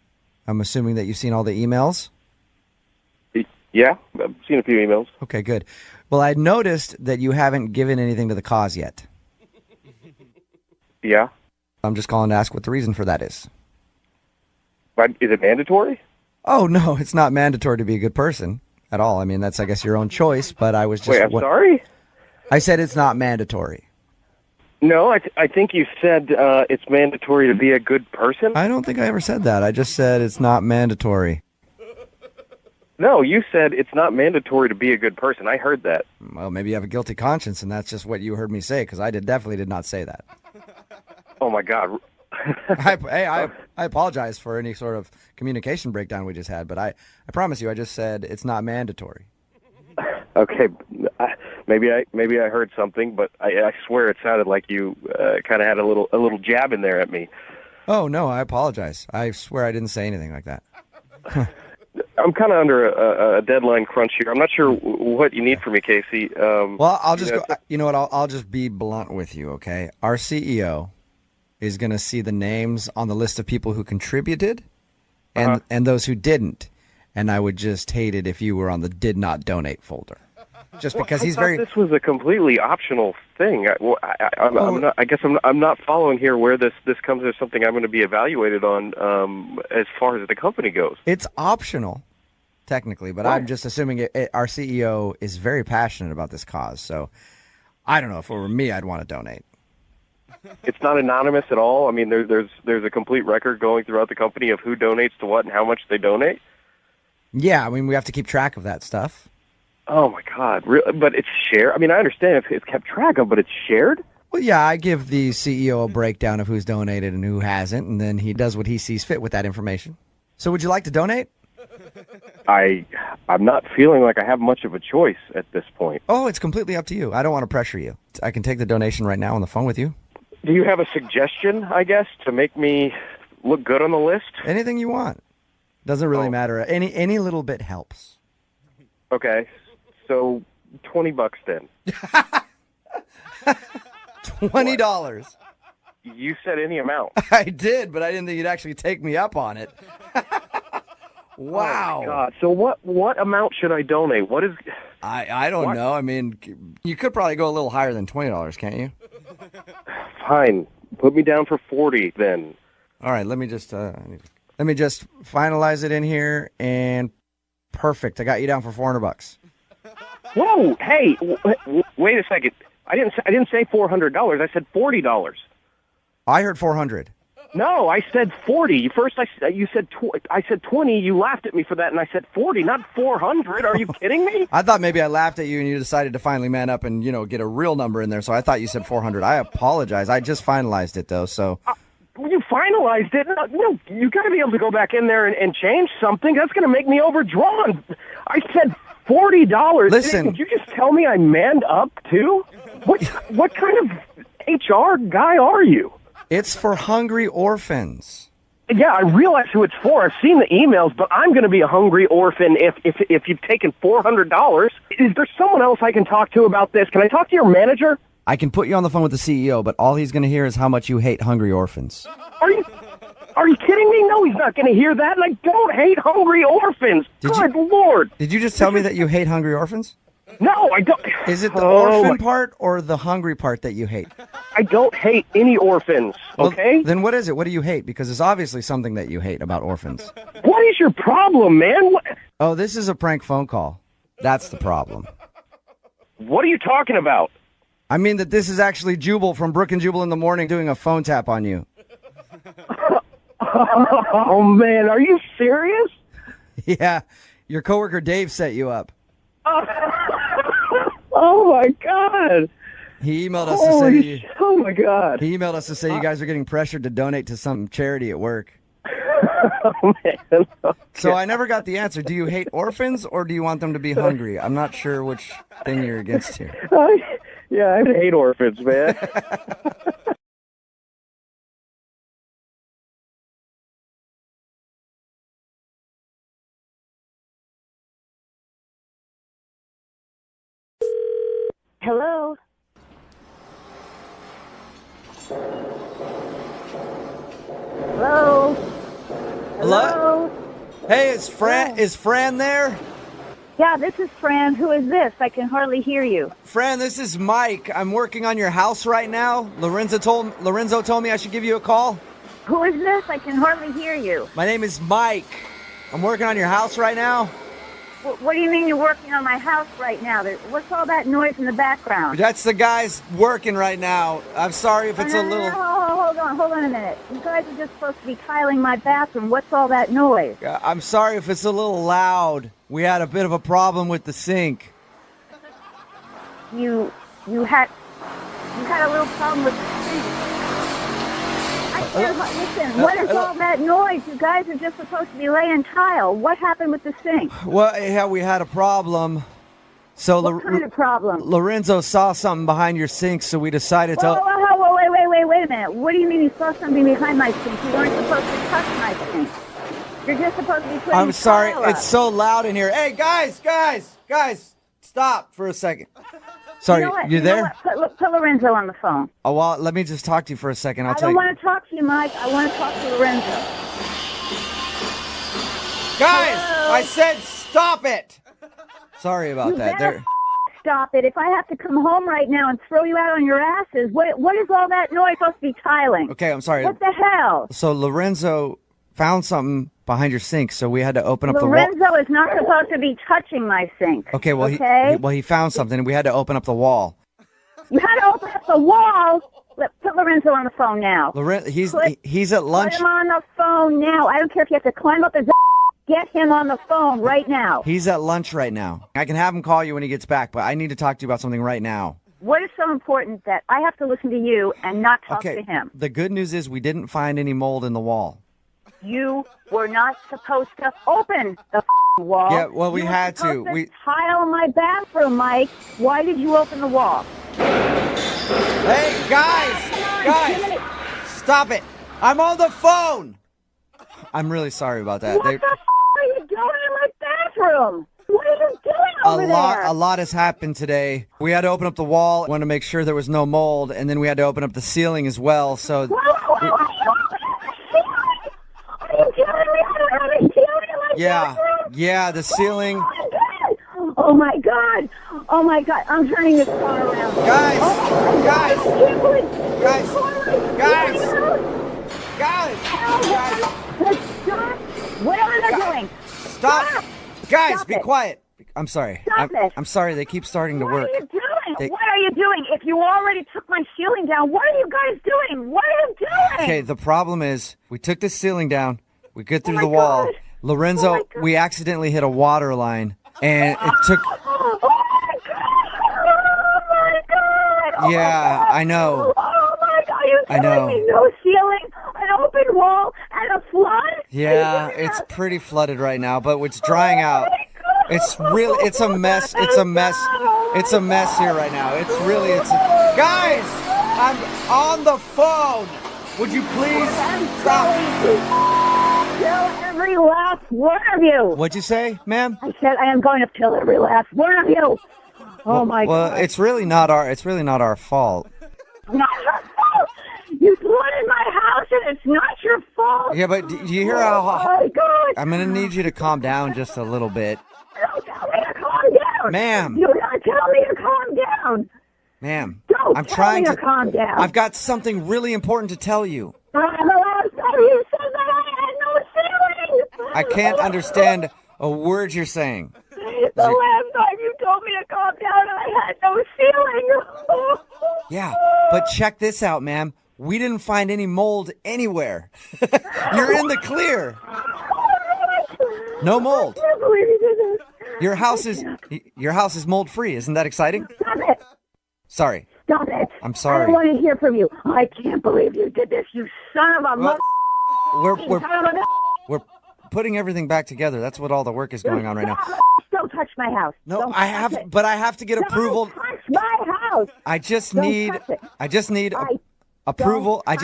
Speaker 2: I'm assuming that you've seen all the emails.
Speaker 18: Yeah, I've seen a few emails.
Speaker 2: Okay, good. Well, I noticed that you haven't given anything to the cause yet.
Speaker 18: Yeah.
Speaker 2: I'm just calling to ask what the reason for that is.
Speaker 18: But is it mandatory?
Speaker 2: Oh, no, it's not mandatory to be a good person at all. I mean, that's, I guess, your own choice, but I was just...
Speaker 18: Wait, I'm sorry?
Speaker 2: I said it's not mandatory.
Speaker 18: No, I think you said it's mandatory to be a good person.
Speaker 2: I don't think I ever said that. I just said it's not mandatory.
Speaker 18: No, you said it's not mandatory to be a good person. I heard that.
Speaker 2: Well, maybe you have a guilty conscience, and that's just what you heard me say, because I definitely did not say that.
Speaker 18: Oh, my God.
Speaker 2: I apologize for any sort of communication breakdown we just had, but I promise you, I just said it's not mandatory.
Speaker 18: Okay, maybe I heard something, but I swear it sounded like you kind of had a little jab in there at me.
Speaker 2: Oh, no, I apologize. I swear I didn't say anything like that.
Speaker 18: I'm kind of under a deadline crunch here. I'm not sure what you need from me, Casey.
Speaker 2: Well, I'll just go. You know what? I'll just be blunt with you, okay? Our CEO is going to see the names on the list of people who contributed and those who didn't. And I would just hate it if you were on the did not donate folder. Just because he's very...
Speaker 18: This was a completely optional thing. I guess I'm not following here where this comes as something I'm going to be evaluated on as far as the company goes.
Speaker 2: It's optional, technically, but I'm just assuming our CEO is very passionate about this cause. So I don't know. If it were me, I'd want to donate.
Speaker 18: It's not anonymous at all. I mean, there's a complete record going throughout the company of who donates to what and how much they donate.
Speaker 2: Yeah, I mean, we have to keep track of that stuff.
Speaker 18: Oh, my God. But it's shared? I mean, I understand if it's kept track of, but it's shared?
Speaker 2: Well, yeah, I give the CEO a breakdown of who's donated and who hasn't, and then he does what he sees fit with that information. So would you like to donate?
Speaker 18: I'm not feeling like I have much of a choice at this point.
Speaker 2: Oh, it's completely up to you. I don't want to pressure you. I can take the donation right now on the phone with you.
Speaker 18: Do you have a suggestion, I guess, to make me look good on the list?
Speaker 2: Anything you want. Doesn't really matter. Any little bit helps.
Speaker 18: Okay. So $20 then.
Speaker 2: $20.
Speaker 18: You said any amount.
Speaker 2: I did, but I didn't think you'd actually take me up on it. Wow.
Speaker 18: Oh my God. So what amount should I donate? What is...
Speaker 2: I don't know. I mean, you could probably go a little higher than $20, can't you?
Speaker 18: Fine. Put me down for 40 then.
Speaker 2: All right, let me just finalize it in here, and perfect. I got you down for $400.
Speaker 18: Whoa! Hey, wait a second. I didn't say $400. I said $40.
Speaker 2: I heard 400.
Speaker 18: No, I said 40. First, you said I said 20. You laughed at me for that, and I said 40, not 400. Are you kidding me?
Speaker 2: I thought maybe I laughed at you, and you decided to finally man up and get a real number in there. So I thought you said 400. I apologize. I just finalized it though. So.
Speaker 18: You finalized it. No, you got to be able to go back in there and change something. That's going to make me overdrawn. I said $40.
Speaker 2: Listen.
Speaker 18: Did you just tell me I manned up too? What kind of HR guy are you?
Speaker 2: It's for hungry orphans.
Speaker 18: Yeah, I realize who it's for. I've seen the emails, but I'm going to be a hungry orphan if you've taken $400. Is there someone else I can talk to about this? Can I talk to your manager?
Speaker 2: I can put you on the phone with the CEO, but all he's going to hear is how much you hate hungry orphans.
Speaker 18: Are you kidding me? No, he's not going to hear that, and I don't hate hungry orphans. Good Lord.
Speaker 2: Did you just tell me that you hate hungry orphans?
Speaker 18: No, I don't.
Speaker 2: Is it the orphan part or the hungry part that you hate?
Speaker 18: I don't hate any orphans, okay?
Speaker 2: Well, then what is it? What do you hate? Because it's obviously something that you hate about orphans.
Speaker 18: What is your problem, man?
Speaker 2: Oh, this is a prank phone call. That's the problem.
Speaker 18: What are you talking about?
Speaker 2: I mean that this is actually Jubal from Brooke and Jubal in the morning doing a phone tap on you.
Speaker 18: Oh, man, are you serious?
Speaker 2: Yeah, your coworker Dave set you up.
Speaker 18: Oh, my God.
Speaker 2: He emailed us to say...
Speaker 18: Oh, my God.
Speaker 2: He emailed us to say you guys are getting pressured to donate to some charity at work.
Speaker 18: Oh, man. Okay.
Speaker 2: So I never got the answer. Do you hate orphans or do you want them to be hungry? I'm not sure which thing you're against here.
Speaker 18: Yeah, I hate orphans, man.
Speaker 11: Hello? Hello?
Speaker 2: Hello? Hey, is Fran there?
Speaker 11: Yeah, this is Fran. Who is this? I can hardly hear you.
Speaker 2: Fran, this is Mike. I'm working on your house right now. Lorenzo told me I should give you a call.
Speaker 11: Who is this? I can hardly hear you.
Speaker 2: My name is Mike. I'm working on your house right now.
Speaker 11: What do you mean you're working on my house right now? What's all that noise in the background?
Speaker 2: That's the guys working right now. I'm sorry if it's a little...
Speaker 11: Hold on a minute. You guys are just supposed to be tiling my bathroom. What's all that noise?
Speaker 2: I'm sorry if it's a little loud. We had a bit of a problem with the sink.
Speaker 11: You had a little problem with the sink. Listen, what is all that noise? You guys are just supposed to be laying tile. What happened with the sink?
Speaker 2: Well, yeah, we had a problem. So
Speaker 11: what kind of problem?
Speaker 2: Lorenzo saw something behind your sink, so we decided to...
Speaker 11: Wait a minute. What do you mean you saw something behind my sink? You weren't supposed to touch my sink. You're just supposed to be putting
Speaker 2: I'm sorry,
Speaker 11: tile up.
Speaker 2: it's so loud in here. Hey, guys, stop for a second. Sorry, you there?
Speaker 11: Put Lorenzo on the phone.
Speaker 2: Oh, well, let me just talk to you for a second.
Speaker 11: I don't want to talk to you, Mike. I want to talk to Lorenzo.
Speaker 2: Guys,
Speaker 11: Hello?
Speaker 2: I said stop it. Sorry about that.
Speaker 11: Better stop it. If I have to come home right now and throw you out on your asses, what is all that noise supposed to be tiling?
Speaker 2: Okay, I'm sorry.
Speaker 11: What the hell?
Speaker 2: So Lorenzo found something behind your sink, so we had to open up the wall.
Speaker 11: Lorenzo is not supposed to be touching my sink.
Speaker 2: Okay, well, he found something, and we had to open up the wall.
Speaker 11: You had to open up the wall? Put Lorenzo on the phone now.
Speaker 2: He's at lunch.
Speaker 11: Put him on the phone now. I don't care if you have to climb up his Get him on the phone right now.
Speaker 2: He's at lunch right now. I can have him call you when he gets back, but I need to talk to you about something right now.
Speaker 11: What is so important that I have to listen to you and not talk to him?
Speaker 2: The good news is we didn't find any mold in the wall.
Speaker 11: You were not supposed to open the wall.
Speaker 2: Yeah, well, we had to.
Speaker 11: We tile my bathroom, Mike. Why did you open the wall?
Speaker 2: Hey, guys, stop it. I'm on the phone. I'm really sorry about that.
Speaker 11: What the are you doing in my bathroom? What are you doing over there?
Speaker 2: A lot has happened today. We had to open up the wall. We wanted to make sure there was no mold, and then we had to open up the ceiling as well. So. Yeah, the ceiling.
Speaker 11: Oh my God! I'm turning this car around.
Speaker 2: Guys!
Speaker 11: Stop! Whatever they're doing.
Speaker 2: Stop! Guys, be quiet. I'm sorry.
Speaker 11: Stop it.
Speaker 2: I'm sorry. They keep starting to work.
Speaker 11: What are you doing? What are you doing? If you already took my ceiling down, what are you guys doing? What are you doing?
Speaker 2: Okay, the problem is we took the ceiling down. We get through the wall.
Speaker 11: God.
Speaker 2: Lorenzo, we accidentally hit a water line, and it took...
Speaker 11: Oh my God!
Speaker 2: Yeah, I know.
Speaker 11: Oh my God! You're telling me no ceiling, an open wall, and a flood?
Speaker 2: Yeah, it's pretty flooded right now, but it's drying out. It's a mess. It's a mess here right now. Guys, I'm on the phone. Would you please stop?
Speaker 11: Kill every last one of you.
Speaker 2: What'd you say, ma'am?
Speaker 11: I said I am going to kill every last one of you. Oh my God.
Speaker 2: Well, it's really not our fault.
Speaker 11: Not your fault. You flooded my house and it's not your fault.
Speaker 2: Yeah, but do you hear how...
Speaker 11: Oh my God.
Speaker 2: I'm going to need you to calm down just a little bit.
Speaker 11: Don't tell me to calm down.
Speaker 2: Ma'am.
Speaker 11: You don't tell me to calm down.
Speaker 2: Ma'am.
Speaker 11: Don't tell me to calm down.
Speaker 2: I've got something really important to tell you.
Speaker 11: The last time you said that I had no ceiling.
Speaker 2: I can't understand a word you're saying.
Speaker 11: The last time you told me to calm down, I had no ceiling.
Speaker 2: Yeah, but check this out, ma'am. We didn't find any mold anywhere. You're in the clear. No mold.
Speaker 11: I can't believe you did this.
Speaker 2: Your house is mold free. Isn't that exciting?
Speaker 11: Stop it.
Speaker 2: Sorry.
Speaker 11: Stop it.
Speaker 2: I'm sorry.
Speaker 11: I don't want to hear from you. I can't believe you did this, you son of a mother.
Speaker 2: We're putting everything back together. That's what all the work is going on right now.
Speaker 11: Don't touch my house.
Speaker 2: No,
Speaker 11: don't
Speaker 2: I have to get approval.
Speaker 11: Don't touch my house.
Speaker 2: I just need approval. I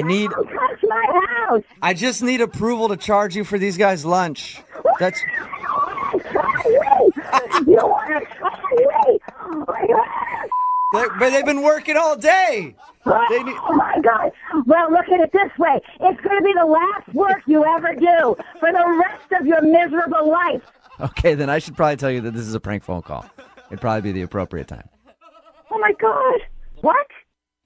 Speaker 2: need
Speaker 11: Don't touch my house.
Speaker 2: I just need approval to charge you for these guys' lunch. That's
Speaker 11: You want to try me?
Speaker 2: But they've been working all day.
Speaker 19: Oh, my God. Well, look at it this way. It's going to be the last work you ever do for the rest of your miserable life.
Speaker 2: Okay, then I should probably tell you that this is a prank phone call. It'd probably be the appropriate time.
Speaker 19: Oh, my God. What?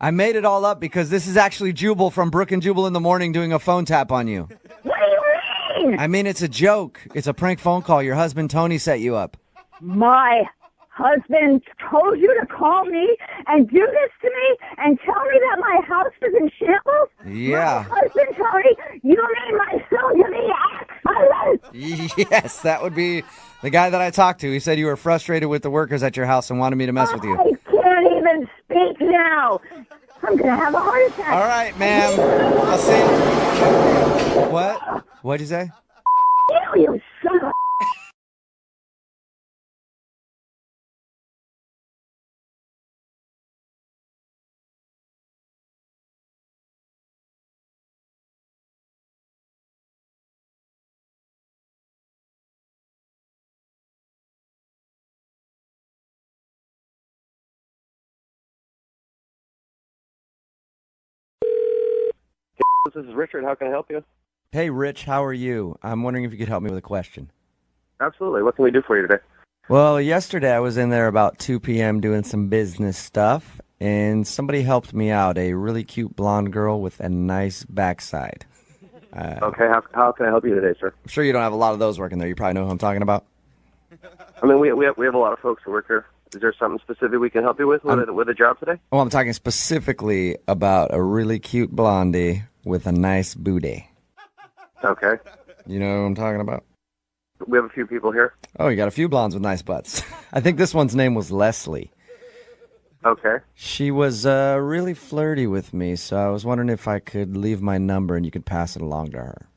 Speaker 2: I made it all up because this is actually Jubal from Brooke and Jubal in the morning doing a phone tap on you.
Speaker 19: What do you mean?
Speaker 2: I mean, it's a joke. It's a prank phone call. Your husband, Tony, set you up.
Speaker 19: My husband told you to call me and do this to me and tell me that my house is in shambles?
Speaker 2: Yeah.
Speaker 19: My husband, Tony, you mean my soon-to-be ex-husband?
Speaker 2: Yes, that would be the guy that I talked to. He said you were frustrated with the workers at your house and wanted me to mess with you.
Speaker 19: I can't even speak now. I'm going to have a heart attack.
Speaker 2: All right, ma'am. I'll see you. What? What'd you say?
Speaker 19: You son of a...
Speaker 18: This is Richard. How can I help you?
Speaker 2: Hey, Rich, how are you? I'm wondering if you could help me with a question.
Speaker 18: Absolutely. What can we do for you today?
Speaker 2: Well, yesterday I was in there about 2 p.m. doing some business stuff, and somebody helped me out, a really cute blonde girl with a nice backside.
Speaker 18: Okay, how can I help you today, sir?
Speaker 2: I'm sure you don't have a lot of those working there. You probably know who I'm talking about.
Speaker 18: I mean, we have a lot of folks who work here. Is there something specific we can help you with a job today?
Speaker 2: Oh, I'm talking specifically about a really cute blondie with a nice booty.
Speaker 18: Okay.
Speaker 2: You know who I'm talking about?
Speaker 18: We have a few people here.
Speaker 2: Oh, you got a few blondes with nice butts. I think this one's name was Leslie.
Speaker 18: Okay.
Speaker 2: She was really flirty with me, so I was wondering if I could leave my number and you could pass it along to her.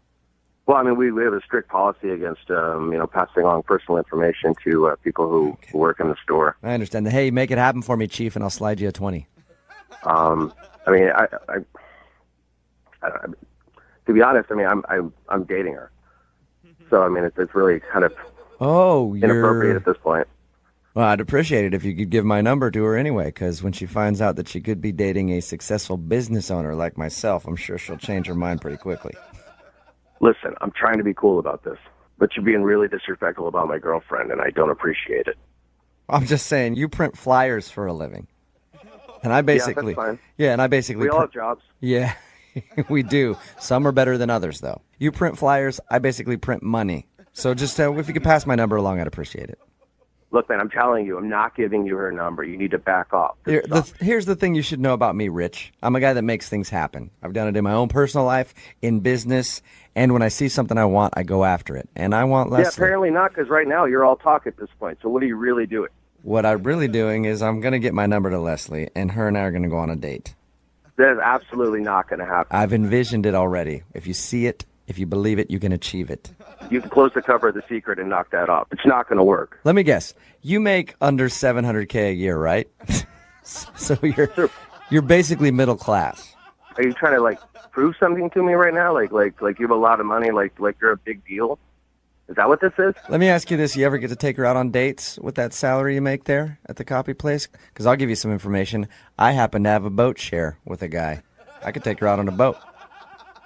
Speaker 18: Well, I mean, we have a strict policy against, passing along personal information to people who work in the store.
Speaker 2: I understand. Hey, make it happen for me, Chief, and I'll slide you a 20.
Speaker 18: I mean, to be honest, I mean, I'm dating her, so I mean, it's really kind of inappropriate at this point.
Speaker 2: Well, I'd appreciate it if you could give my number to her anyway, because when she finds out that she could be dating a successful business owner like myself, I'm sure she'll change her mind pretty quickly.
Speaker 18: Listen, I'm trying to be cool about this, but you're being really disrespectful about my girlfriend, and I don't appreciate it.
Speaker 2: I'm just saying, you print flyers for a living. And I basically...
Speaker 18: Yeah, that's fine.
Speaker 2: Yeah, and I basically...
Speaker 18: We all have jobs.
Speaker 2: Yeah, we do. Some are better than others, though. You print flyers, I basically print money. So just if you could pass my number along, I'd appreciate it.
Speaker 18: Look, man, I'm telling you, I'm not giving you her number. You need to back off.
Speaker 2: Here's the thing you should know about me, Rich. I'm a guy that makes things happen. I've done it in my own personal life, in business, and when I see something I want, I go after it. And I want Leslie.
Speaker 18: Yeah, apparently not, because right now you're all talk at this point. So what are you really doing?
Speaker 2: What I'm really doing is I'm going to get my number to Leslie, and her and I are going to go on a date.
Speaker 18: That is absolutely not going to happen.
Speaker 2: I've envisioned it already. If you see it, if you believe it, you can achieve it.
Speaker 18: You can close the cover of The Secret and knock that off. It's not going to work.
Speaker 2: Let me guess. You make under $700K a year, right? So you're basically middle class.
Speaker 18: Are you trying to prove something to me right now? Like you have a lot of money, like you're a big deal? Is that what this is?
Speaker 2: Let me ask you this. You ever get to take her out on dates with that salary you make there at the copy place? Because I'll give you some information. I happen to have a boat share with a guy. I could take her out on a boat.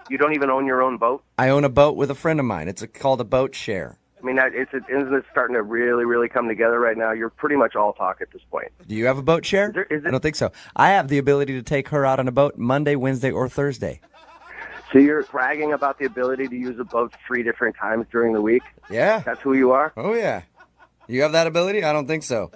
Speaker 18: You don't even own your own boat?
Speaker 2: I own a boat with a friend of mine. It's called a boat share.
Speaker 18: I mean, isn't it starting to really, really come together right now? You're pretty much all talk at this point.
Speaker 2: Do you have a boat share? I don't think so. I have the ability to take her out on a boat Monday, Wednesday, or Thursday.
Speaker 18: So you're bragging about the ability to use a boat 3 different times during the week?
Speaker 2: Yeah.
Speaker 18: That's who you are?
Speaker 2: Oh, yeah. You have that ability? I don't think so.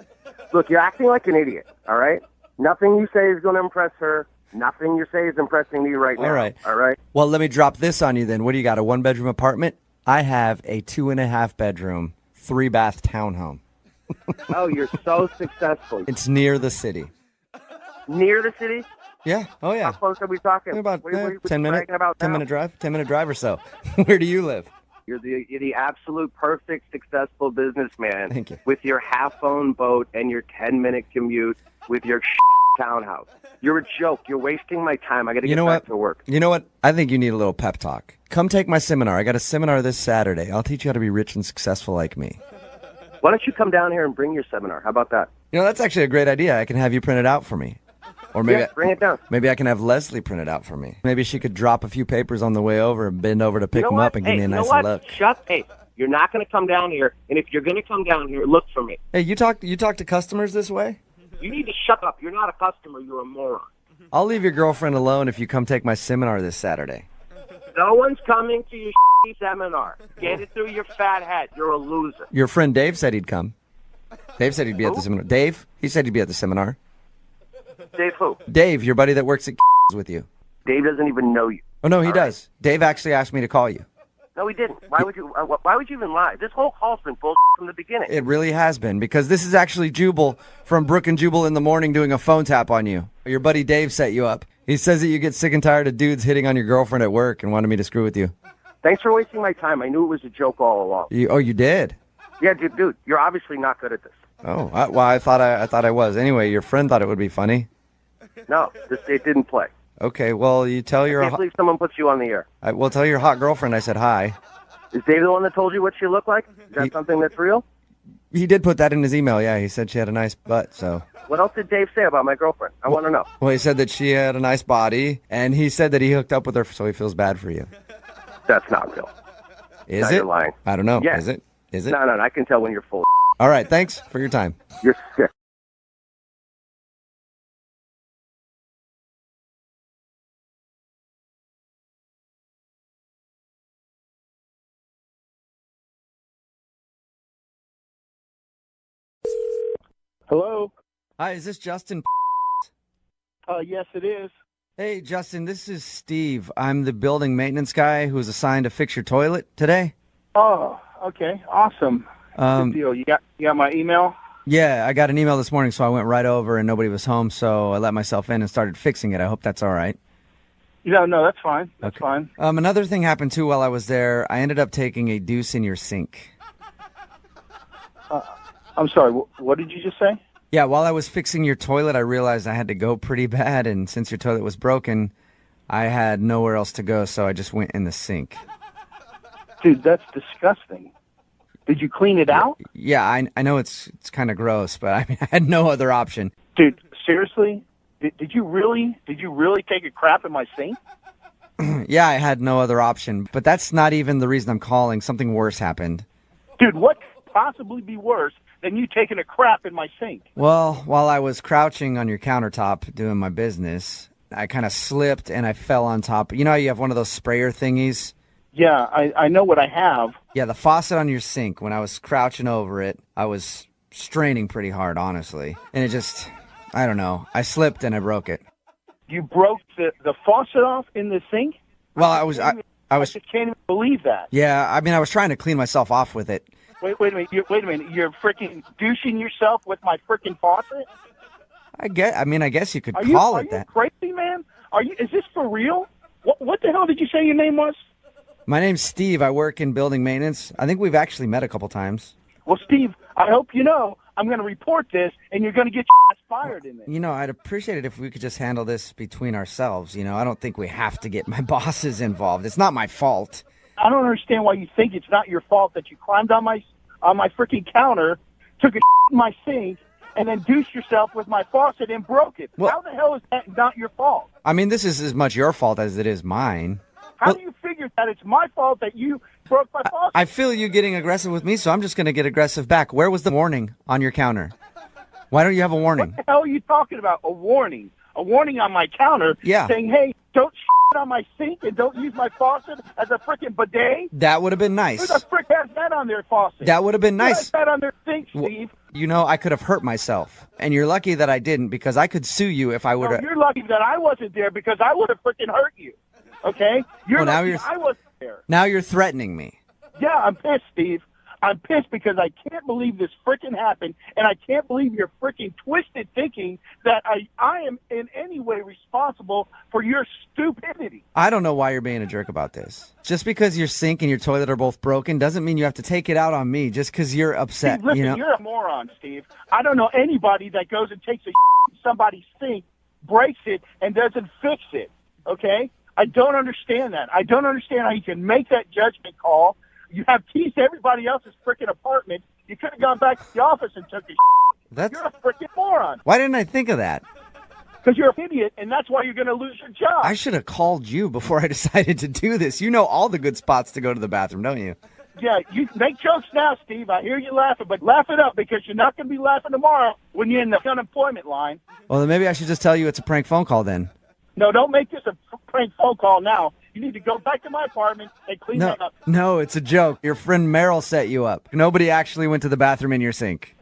Speaker 18: Look, you're acting like an idiot, all right? Nothing you say is going to impress her. Nothing you say is impressing me right now. All right?
Speaker 2: Well, let me drop this on you then. What do you got, a 1-bedroom apartment? I have a 2.5-bedroom, 3-bath townhome.
Speaker 18: Oh, you're so successful.
Speaker 2: It's near the city.
Speaker 18: Near the city?
Speaker 2: Yeah. Oh, yeah.
Speaker 18: How close are we talking?
Speaker 2: About
Speaker 18: what are you
Speaker 2: 10 minute,
Speaker 18: bragging about
Speaker 2: 10
Speaker 18: now?
Speaker 2: minute drive. 10-minute drive or so. Where do you live?
Speaker 18: You're the absolute perfect successful businessman.
Speaker 2: Thank you.
Speaker 18: With your half-owned boat and your 10-minute commute with your townhouse. You're a joke. You're wasting my time. I got to get back to work.
Speaker 2: You know what? I think you need a little pep talk. Come take my seminar. I got a seminar this Saturday. I'll teach you how to be rich and successful like me.
Speaker 18: Why don't you come down here and bring your seminar? How about that?
Speaker 2: You know, that's actually a great idea. I can have you print it out for me. Or maybe
Speaker 18: bring it down.
Speaker 2: Maybe I can have Leslie print it out for me. Maybe she could drop a few papers on the way over and bend over to pick them up and give me a nice look.
Speaker 18: Hey, you're not going to come down here, and if you're going to come down here, look for me.
Speaker 2: Hey, you talk to customers this way?
Speaker 18: You need to shut up. You're not a customer. You're a moron.
Speaker 2: I'll leave your girlfriend alone if you come take my seminar this Saturday.
Speaker 18: No one's coming to your seminar. Get it through your fat head. You're a loser.
Speaker 2: Your friend Dave said he'd come. Dave said he'd be at the seminar. Dave? He said he'd be at the seminar.
Speaker 18: Dave who?
Speaker 2: Dave, your buddy that works at with you.
Speaker 18: Dave doesn't even know you.
Speaker 2: Oh, no, he does. Dave actually asked me to call you.
Speaker 18: No, he didn't. Why would you even lie? This whole call's been bullshit from the beginning.
Speaker 2: It really has been, because this is actually Jubal from Brooke and Jubal in the morning doing a phone tap on you. Your buddy Dave set you up. He says that you get sick and tired of dudes hitting on your girlfriend at work and wanted me to screw with you.
Speaker 18: Thanks for wasting my time. I knew it was a joke all along.
Speaker 2: You did?
Speaker 18: Yeah, dude, you're obviously not good at this.
Speaker 2: Oh, I thought I was. Anyway, your friend thought it would be funny.
Speaker 18: No, it didn't play.
Speaker 2: Okay, well, you tell your...
Speaker 18: I can't believe someone puts you on the air.
Speaker 2: Well, tell your hot girlfriend I said hi.
Speaker 18: Is Dave the one that told you what she looked like? Is that something that's real?
Speaker 2: He did put that in his email, yeah. He said she had a nice butt, so...
Speaker 18: What else did Dave say about my girlfriend? I want to know.
Speaker 2: Well, he said that she had a nice body, and he said that he hooked up with her, so he feels bad for you.
Speaker 18: That's not real.
Speaker 2: Is it?
Speaker 18: You're lying.
Speaker 2: I don't know.
Speaker 18: Yeah.
Speaker 2: Is it?
Speaker 18: No, I can tell when you're full.
Speaker 2: All right, thanks for your time.
Speaker 18: You're sick.
Speaker 12: Hello?
Speaker 2: Hi, is this Justin?
Speaker 12: Yes, it is.
Speaker 2: Hey, Justin, this is Steve. I'm the building maintenance guy who was assigned to fix your toilet today.
Speaker 12: Oh, okay. Awesome. Good deal. You got my email?
Speaker 2: Yeah, I got an email this morning, so I went right over and nobody was home, so I let myself in and started fixing it. I hope that's all right.
Speaker 12: No, that's fine. That's fine.
Speaker 2: Another thing happened, too, while I was there. I ended up taking a deuce in your sink.
Speaker 12: I'm sorry, what did you just say?
Speaker 2: Yeah, while I was fixing your toilet, I realized I had to go pretty bad, and since your toilet was broken, I had nowhere else to go, so I just went in the sink.
Speaker 12: Dude, that's disgusting. Did you clean it out?
Speaker 2: Yeah, I know it's kind of gross, but I mean, I had no other option.
Speaker 12: Dude, seriously? Did you really take a crap in my sink?
Speaker 2: Yeah, I had no other option, but that's not even the reason I'm calling. Something worse happened.
Speaker 12: Dude, what could possibly be worse than you taking a crap in my sink?
Speaker 2: Well, while I was crouching on your countertop doing my business, I kind of slipped and I fell on top. You know how you have one of those sprayer thingies?
Speaker 12: Yeah, I know what I have.
Speaker 2: Yeah, the faucet on your sink. When I was crouching over it, I was straining pretty hard, honestly. And it just, I don't know. I slipped and I broke it.
Speaker 12: You broke the faucet off in the sink?
Speaker 2: Well, I was...
Speaker 12: I just can't even believe that.
Speaker 2: Yeah, I mean, I was trying to clean myself off with it.
Speaker 12: Wait a minute. You're freaking douching yourself with my freaking faucet?
Speaker 2: I guess you could call it that.
Speaker 12: Are you crazy, man? Is this for real? What the hell did you say your name was?
Speaker 2: My name's Steve. I work in building maintenance. I think we've actually met a couple times.
Speaker 12: Well, Steve, I hope you know I'm going to report this, and you're going to get your ass fired in this.
Speaker 2: You know, I'd appreciate it if we could just handle this between ourselves. You know, I don't think we have to get my bosses involved. It's not my fault.
Speaker 12: I don't understand why you think it's not your fault that you climbed on my freaking counter, took a in my sink, and then douched yourself with my faucet and broke it. How the hell is that not your fault?
Speaker 2: I mean, this is as much your fault as it is mine.
Speaker 12: How do you figure that it's my fault that you broke my faucet?
Speaker 2: I feel you getting aggressive with me, so I'm just going to get aggressive back. Where was the warning on your counter? Why don't you have a warning?
Speaker 12: What the hell are you talking about? A warning? A warning on my counter saying, hey, don't on my sink and don't use my faucet as a freaking bidet?
Speaker 2: That would have been nice.
Speaker 12: Who the frick has that on their faucet?
Speaker 2: That would have been nice.
Speaker 12: Who has that on their sink, Steve?
Speaker 2: You know, I could have hurt myself. And you're lucky that I didn't, because I could sue you if I would have...
Speaker 12: No, you're lucky that I wasn't there, because I would have freaking hurt you. Okay? You're lucky I wasn't there.
Speaker 2: Now you're threatening me.
Speaker 12: Yeah, I'm pissed, Steve. I'm pissed because I can't believe this freaking happened, and I can't believe your freaking twisted thinking that I am in any way responsible for your stupidity.
Speaker 2: I don't know why you're being a jerk about this. Just because your sink and your toilet are both broken doesn't mean you have to take it out on me just because you're upset.
Speaker 12: Steve, listen,
Speaker 2: you know?
Speaker 12: You're a moron, Steve. I don't know anybody that goes and takes somebody's sink, breaks it, and doesn't fix it, okay? I don't understand that. I don't understand how you can make that judgment call. You have keys to everybody else's freaking apartment.
Speaker 20: You could have gone back to the office and took a
Speaker 2: That's...
Speaker 20: You're a freaking moron.
Speaker 2: Why didn't I think of that?
Speaker 20: Because you're an idiot, and that's why you're going to lose your job.
Speaker 2: I should have called you before I decided to do this. You know all the good spots to go to the bathroom, don't you?
Speaker 20: Yeah, you make jokes now, Steve. I hear you laughing, but laugh it up because you're not going to be laughing tomorrow when you're in the unemployment line.
Speaker 2: Well, then maybe I should just tell you it's a prank phone call then.
Speaker 20: No, don't make this a prank phone call now. You need to go back to my apartment and clean that up.
Speaker 2: No, it's a joke. Your friend Meryl set you up. Nobody actually went to the bathroom in your sink.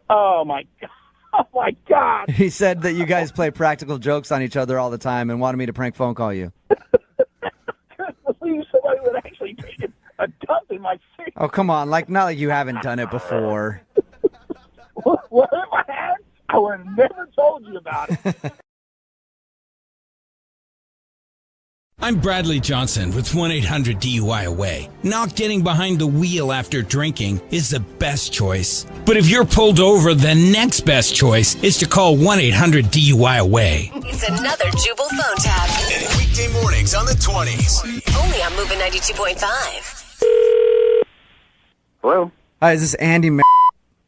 Speaker 20: Oh, my God. Oh, my God.
Speaker 2: He said that you guys play practical jokes on each other all the time and wanted me to prank phone call you.
Speaker 20: I couldn't believe somebody would actually take a dump in my sink.
Speaker 2: Oh, come on. Not like you haven't done it before.
Speaker 20: What if I had? I would have never told you about it.
Speaker 8: I'm Bradley Johnson with 1-800-DUI-AWAY. Not getting behind the wheel after drinking is the best choice. But if you're pulled over, the next best choice is to call 1-800-DUI-AWAY.
Speaker 10: It's another Jubal phone tab.
Speaker 9: Weekday mornings on the 20s.
Speaker 10: Only on Moving 92.5.
Speaker 1: Hello?
Speaker 2: Hi, is this Andy?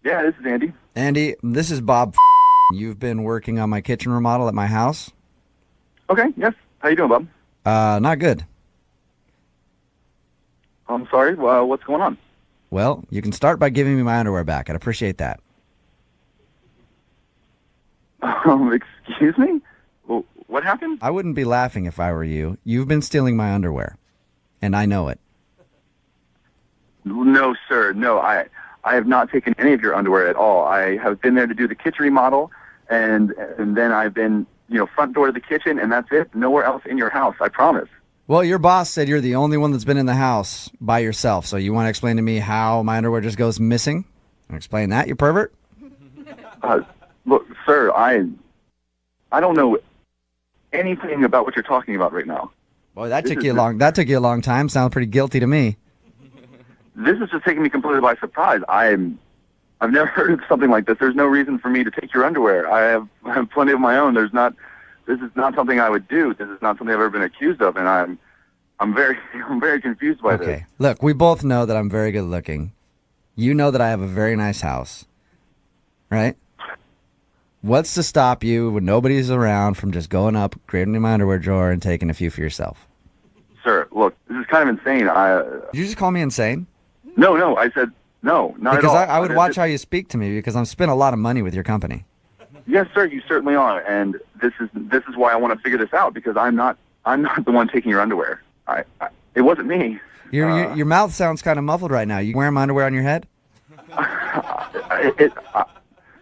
Speaker 1: Yeah, this is Andy.
Speaker 2: Andy, this is Bob. You've been working on my kitchen remodel at my house?
Speaker 1: Okay, yes. How you doing, Bob?
Speaker 2: Not good.
Speaker 1: I'm sorry. What's going on?
Speaker 2: Well, you can start by giving me my underwear back. I'd appreciate that.
Speaker 1: Excuse me? Well, what happened?
Speaker 2: I wouldn't be laughing if I were you. You've been stealing my underwear, and I know it.
Speaker 1: No, sir. No, I have not taken any of your underwear at all. I have been there to do the kitchen remodel, and then I've been, front door to the kitchen, and that's it. Nowhere else in your house, I promise.
Speaker 2: Well, your boss said you're the only one that's been in the house by yourself, so you want to explain to me how my underwear just goes missing? Explain that, you pervert?
Speaker 1: Look, sir, I don't know anything about what you're talking about right now.
Speaker 2: Boy, that took you a long time. Sounds pretty guilty to me.
Speaker 1: This is just taking me completely by surprise. I've never heard of something like this. There's no reason for me to take your underwear. I have plenty of my own. This is not something I would do. This is not something I've ever been accused of, and I'm very confused by this.
Speaker 2: Okay. Look, we both know that I'm very good looking. You know that I have a very nice house. Right? What's to stop you when nobody's around from just going up, grabbing my underwear drawer, and taking a few for yourself?
Speaker 1: Sir, look, this is kind of insane.
Speaker 2: Did you just call me insane?
Speaker 1: No, I said no, not
Speaker 2: because
Speaker 1: at all.
Speaker 2: I would watch how you speak to me because I'm spending a lot of money with your company.
Speaker 1: Yes, sir, you certainly are, and this is why I want to figure this out because I'm not the one taking your underwear. It wasn't me.
Speaker 2: Your mouth sounds kind of muffled right now. You wearing my underwear on your head?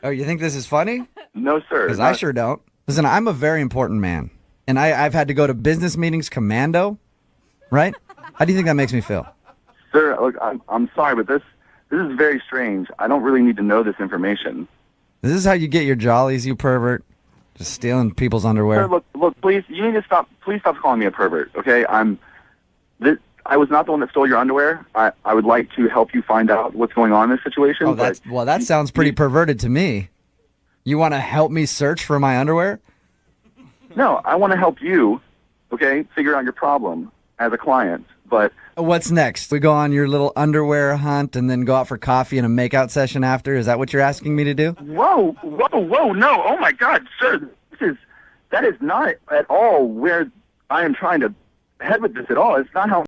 Speaker 2: Oh, you think this is funny?
Speaker 1: No, sir.
Speaker 2: Because I sure don't. Listen, I'm a very important man, and I've had to go to business meetings commando, right? How do you think that makes me feel?
Speaker 1: Sir, look, I'm sorry, but this is very strange. I don't really need to know this information.
Speaker 2: This is how you get your jollies, you pervert? Just stealing people's underwear?
Speaker 1: Sir, look, please, you need to stop. Please stop calling me a pervert, okay? I was not the one that stole your underwear. I would like to help you find out what's going on in this situation.
Speaker 2: Oh, that sounds pretty perverted to me. You want to help me search for my underwear?
Speaker 1: No, I want to help you, okay, figure out your problem as a client, but...
Speaker 2: What's next? We go on your little underwear hunt and then go out for coffee and a makeout session after? Is that what you're asking me to do?
Speaker 1: Whoa, no. Oh, my God, sir. That is not at all where I am trying to head with this at all. It's not how